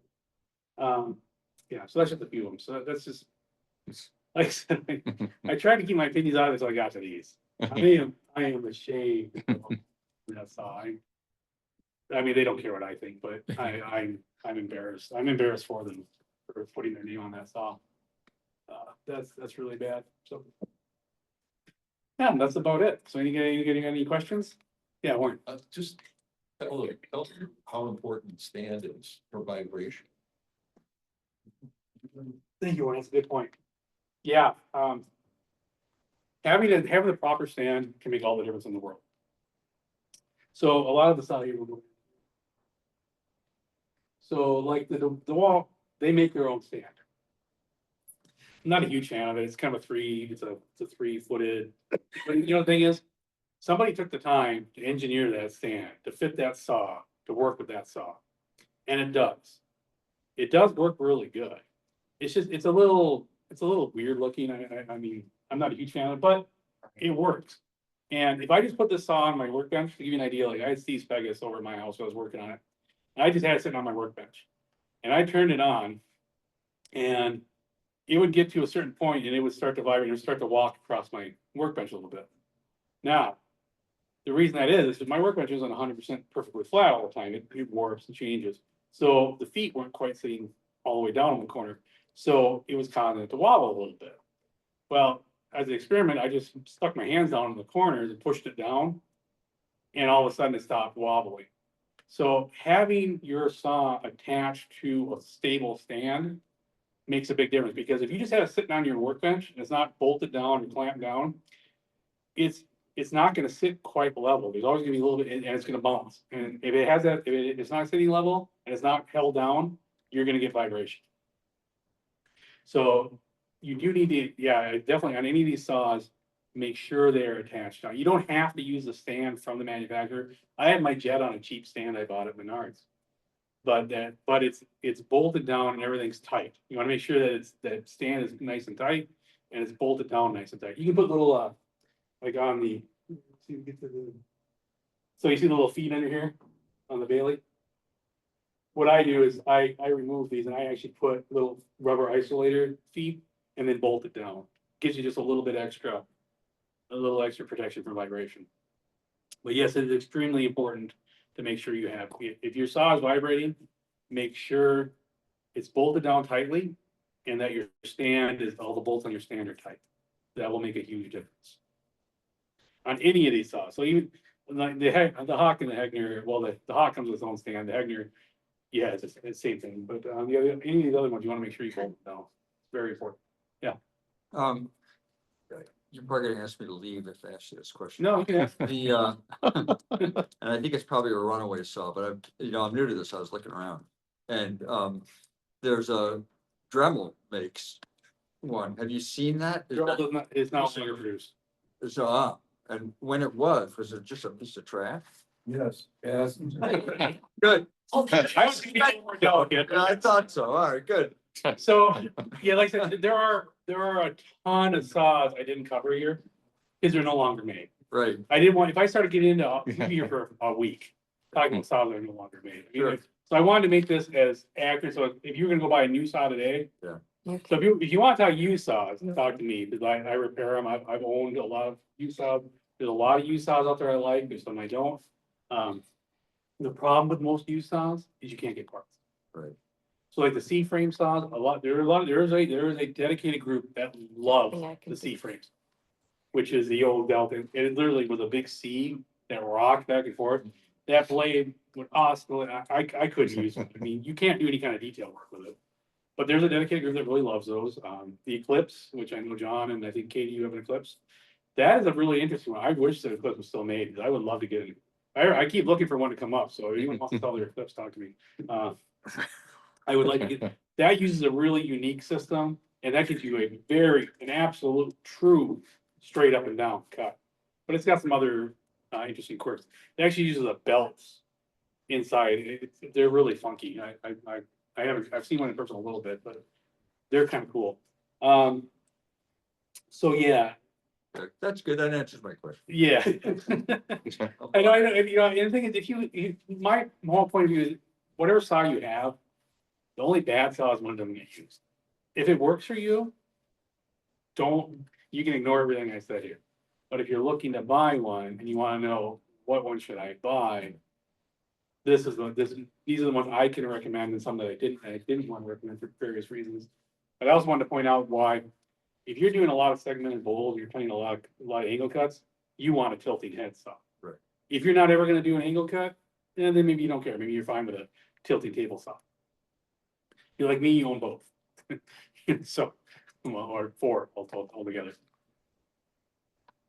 Yeah, so that's just a few of them, so that's just. Like I said, I tried to keep my opinions out of it, so I got to these. I am ashamed of that saw. I mean, they don't care what I think, but I'm embarrassed. I'm embarrassed for them for putting their name on that saw. That's really bad, so. Yeah, that's about it. So getting any questions? Yeah, Warren. Just tell me how important stand is for vibration. Thank you, Warren. That's a good point. Yeah, having the proper stand can make all the difference in the world. So a lot of the saw here will go. So like the wall, they make their own stand. I'm not a huge fan of it. It's kind of it's a 3-footed, but you know, the thing is, somebody took the time to engineer that stand, to fit that saw, to work with that saw. And it does. It does work really good. It's just, it's a little weird looking. I mean, I'm not a huge fan of it, but it works. And if I just put this saw on my workbench, to give you an idea, like I had Steve Spegus over at my house, so I was working on it. And I just had it sitting on my workbench. And I turned it on and it would get to a certain point and it would start to vibrate and it would start to walk across my workbench a little bit. Now, the reason that is that my workbench isn't 100% perfectly flat all the time. It warps and changes. So the feet weren't quite sitting all the way down in the corner. So it was causing it to wobble a little bit. Well, as an experiment, I just stuck my hands down in the corners and pushed it down. And all of a sudden it stopped wobbling. So having your saw attached to a stable stand makes a big difference, because if you just have it sitting on your workbench and it's not bolted down and clamped down, it's not gonna sit quite level. There's always gonna be a little bit, and it's gonna bounce. And if it has that, if it's not sitting level and it's not held down, you're gonna get vibration. So you do need to, yeah, definitely on any of these saws, make sure they're attached. Now, you don't have to use the stand from the manufacturer. I had my jet on a cheap stand I bought at Menards. But it's bolted down and everything's tight. You wanna make sure that that stand is nice and tight and it's bolted down nice and tight. You can put little, like on the, see, get to the. So you see the little feet under here on the Bailey? What I do is I remove these and I actually put little rubber isolator feet and then bolt it down. Gives you just a little extra protection from vibration. But yes, it is extremely important to make sure you have, if your saw is vibrating, make sure it's bolted down tightly and that your stand is, all the bolts on your stand are tight. That will make a huge difference. On any of these saws, so even like the Hawk and the Hegner, well, the Hawk comes with its own stand, the Hegner, yeah, it's the same thing, but on the other, any of these other ones, you wanna make sure you hold it down. It's very important. You're probably gonna ask me to leave if I ask you this question. No, you can ask. The, and I think it's probably a runaway saw, but I'm new to this, I was looking around. And, there's a Dremel makes one, have you seen that? It's not longer produced. So, and when it was it just a piece of trash? Yes, yes. Good, I was thinking more delicate. I thought so, all right, good. So, yeah, like I said, there are a ton of saws I didn't cover here, because they're no longer made. Right, I didn't want, if I started getting into, we'd be here for a week, talking about saws that are no longer made. I mean, Sure. So I wanted to make this as accurate, so if you're gonna go buy a new saw today. Okay. So if you want to talk used saws, talk to me, because I repair them, I've owned a lot of used saws. There's a lot of used saws out there I like, there's some I don't. The problem with most used saws is you can't get parts. right. So like the C-frame saws, there is a dedicated group that loves Yeah, I can the see. C-frames. Which is the old Delta, it literally was a big C that rocked back and forth. That blade would oscillate, I couldn't use it, I mean, you can't do any kind of detail work with it. But there's a dedicated group that really loves those, the Eclipse, which I know John and I think Katie, you have an Eclipse. That is a really interesting one, I wish the Eclipse was still made, because I would love to get it. I keep looking for one to come up, so if anyone wants to sell their Eclipse, talk to me. I would like to get, that uses a really unique system, and that gives you an absolute true straight up and down cut. But it's got some other interesting quirks. It actually uses a belt inside. They're really funky. I haven't, I've seen one in person a little bit, but they're kind of cool. So yeah, That's good. That answers my question. yeah. I know, and, you know, and the thing is, my whole point of view is, whatever saw you have, the only bad saw is one of them get used. If it works for you, you can ignore everything I said here. But if you're looking to buy one and you wanna know what one should I buy, these are the ones I can recommend, and some that I didn't want to recommend for various reasons. But I also wanted to point out why, if you're doing a lot of segmented bowls, you're playing a lot of angle cuts, you want a tilting head saw. Right. If you're not ever gonna do an angle cut, then maybe you don't care, maybe you're fine with a tilting table saw. You're like me, you own both. So, well, or four altogether.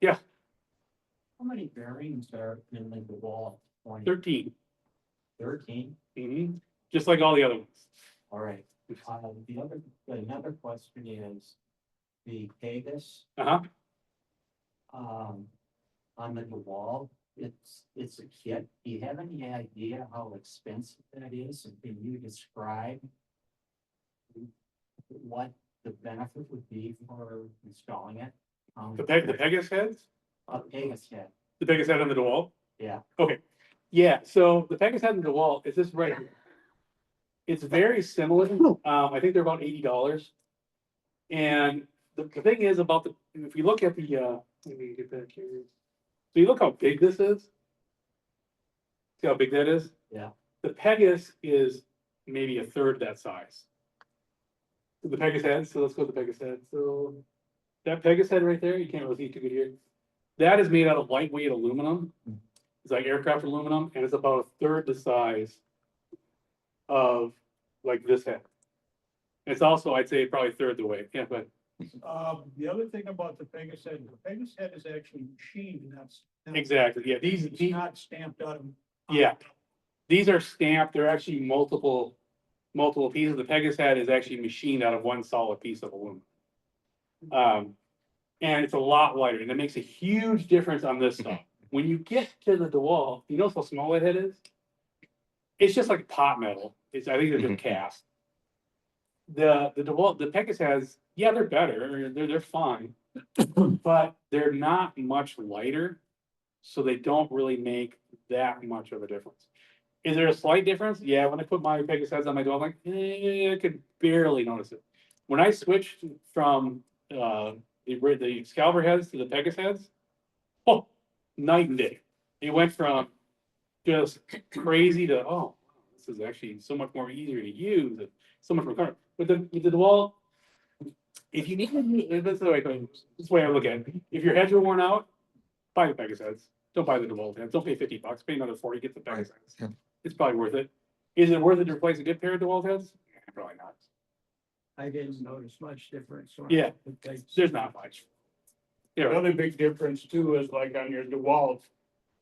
How many bearings are in the wall? 13. 13? Just like all the other ones. All right. Another question is the Pegasus, Uh-huh. on the wall, it's a kit. Do you have any idea how expensive that is? And can you describe what the benefit would be for installing it? The Pegasus heads? Pegasus head, The Pegasus head under the wall? yeah. Okay, yeah, so the Pegasus head under the wall is this right here. It's very similar, I think they're about $80. And the thing is about if you look at the, let me get back here. So you look how big this is? See how big that is? Yeah. The Pegasus is maybe a third that size. The Pegasus head, so let's go to the Pegasus head, so that Pegasus head right there, you can't really see too good here. That is made out of lightweight aluminum. It's like aircraft aluminum, and it's about a third the size of like this head. It's also, I'd say, probably a third the weight, yeah, but The other thing about the Pegasus head is actually machined, that's. exactly, yeah, these, not stamped out of. yeah. These are stamped, they're actually multiple pieces. The Pegasus head is actually machined out of one solid piece of aluminum. And it's a lot lighter, and it makes a huge difference on this stuff. When you get to the DeWalt, you notice how small that head is? It's just like pot metal. I think they're just cast. The DeWalt, the Pegasus has, yeah, they're better, they're fine, but they're not much lighter, so they don't really make that much of a difference. Is there a slight difference? Yeah, when I put my Pegasus heads on my DeWalt, I'm like, I could barely notice it. When I switched from the Excalibur heads to the Pegasus heads, oh, night and day. It went from just crazy to, oh, this is actually so much more easier to use, and so much more comfortable. With the DeWalt, if you need, this is the way I look at it. If your heads are worn out, buy the Pegasus heads. Don't buy the DeWalt heads. Don't pay $50. Pay another 40, get the Pegasus heads. Yeah. It's probably worth it. Is it worth it to replace a good pair of DeWalt heads? Probably not. I didn't notice much difference. Yeah. There's not much. Yeah, Another big difference too is like on your DeWalt,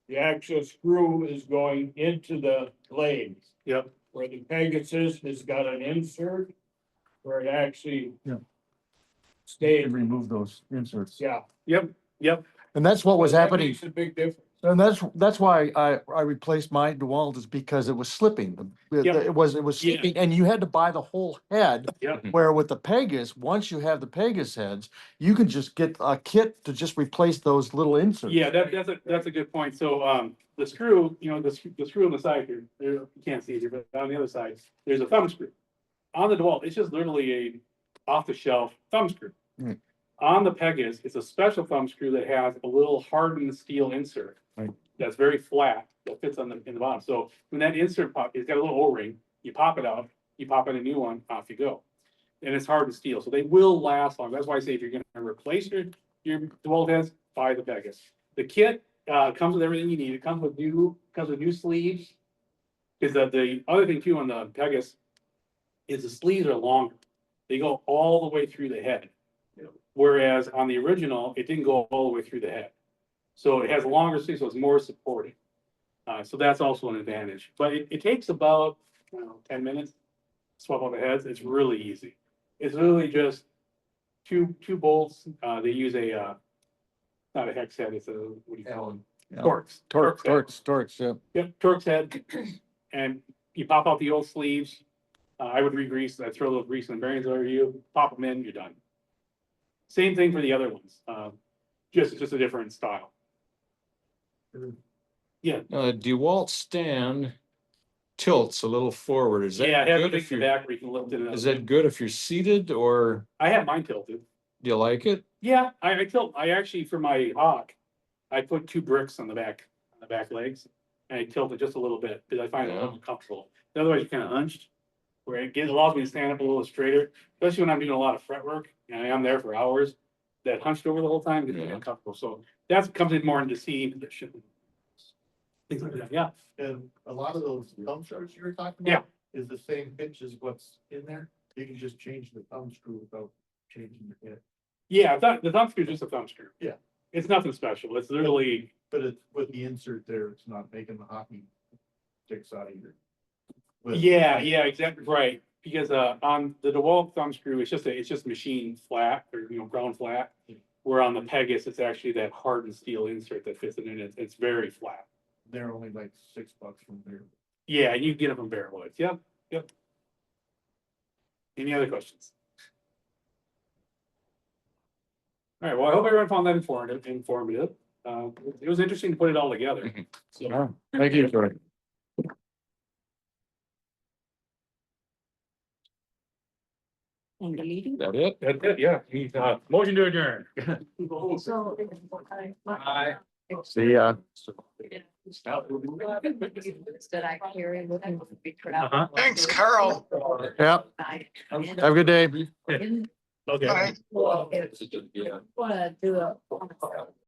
the actual screw is going into the blades. Yep. Where the Pegasus has got an insert where it actually. Yeah. Stays. Remove those inserts. Yeah. Yep. And that's what was That happening. makes a big difference. And that's why I replaced my DeWalt is because it was slipping. Yep. It was Yeah. slipping and you had to buy the whole head. Yep. Where with the Pegasus, once you have the Pegasus heads, you can just get a kit to just replace those little inserts. Yeah, that's a good point. So, the screw, you know, the screw on the side here, you can't see it here, but on the other side, there's a thumb screw. On the DeWalt, it's just literally a off-the-shelf thumb screw. Right. On the Pegasus, it's a special thumb screw that has a little hardened steel insert. Right. That's very flat, that fits in the bottom. So when that insert pop, it's got a little O-ring, you pop it out, you pop in a new one, off you go. And it's hardened steel, so they will last long. That's why I say if you're gonna replace your DeWalt heads, buy the Pegasus. The kit comes with everything you need. It comes with new sleeves. Because the other thing too on the Pegasus is the sleeves are longer. They go all the way through the head. Whereas on the original, it didn't go all the way through the head. So it has longer sleeves, so it's more supporting. So that's also an advantage. But it takes about 10 minutes to swap out the heads. It's really easy. It's really just two bolts. They use not a hex head, it's a, what do you call it? Yeah. Torx. Torx, yeah. Yep, Torx head. and you pop out the old sleeves. I would re-grease, I'd throw a little grease and bearings over you, pop them in, you're done. Same thing for the other ones, just a different style. Yeah, DeWalt stand tilts a little forward. Is that yeah, it has a good big if you, back where you can lift it up. is that good if you're seated or I have mine tilted. do you like it? Yeah, I tilt, I actually, for my hawk, I put 2 bricks on the back legs. And I tilt it just a little bit, because I find it a little more comfortable. Otherwise, you're kind of hunched. Where it allows me to stand up a little straighter, especially when I'm doing a lot of fret work, and I'm there for hours. That hunched over the whole time gets really uncomfortable, so that comes in more into seating position. Things like that, yeah. And a lot of those thumb screws you were talking Yeah. about is the same pitch as what's in there. You can just change the thumb screw without changing the pitch. Yeah, the thumb screw is just a thumb screw. Yeah. It's nothing special, it's literally, But it's with the insert there, it's not making the hockey sticks out either. yeah, exactly, right. Because on the DeWalt thumb screw, it's just machine flat, or ground flat. Where on the Pegasus, it's actually that hardened steel insert that fits it in, it's very flat. They're only like $6 from there. Yeah, you can get them from Bearwoods, yep. Any other questions? All right, well, I hope everyone found that informative. It was interesting to put it all together. So, Thank you, Troy. And the meeting? That it? that's it, yeah. Motion to adjourn. So. See ya. That I carry with me. Uh-huh. Thanks, Carl. Yep. Have a good day. Okay. Wanna do a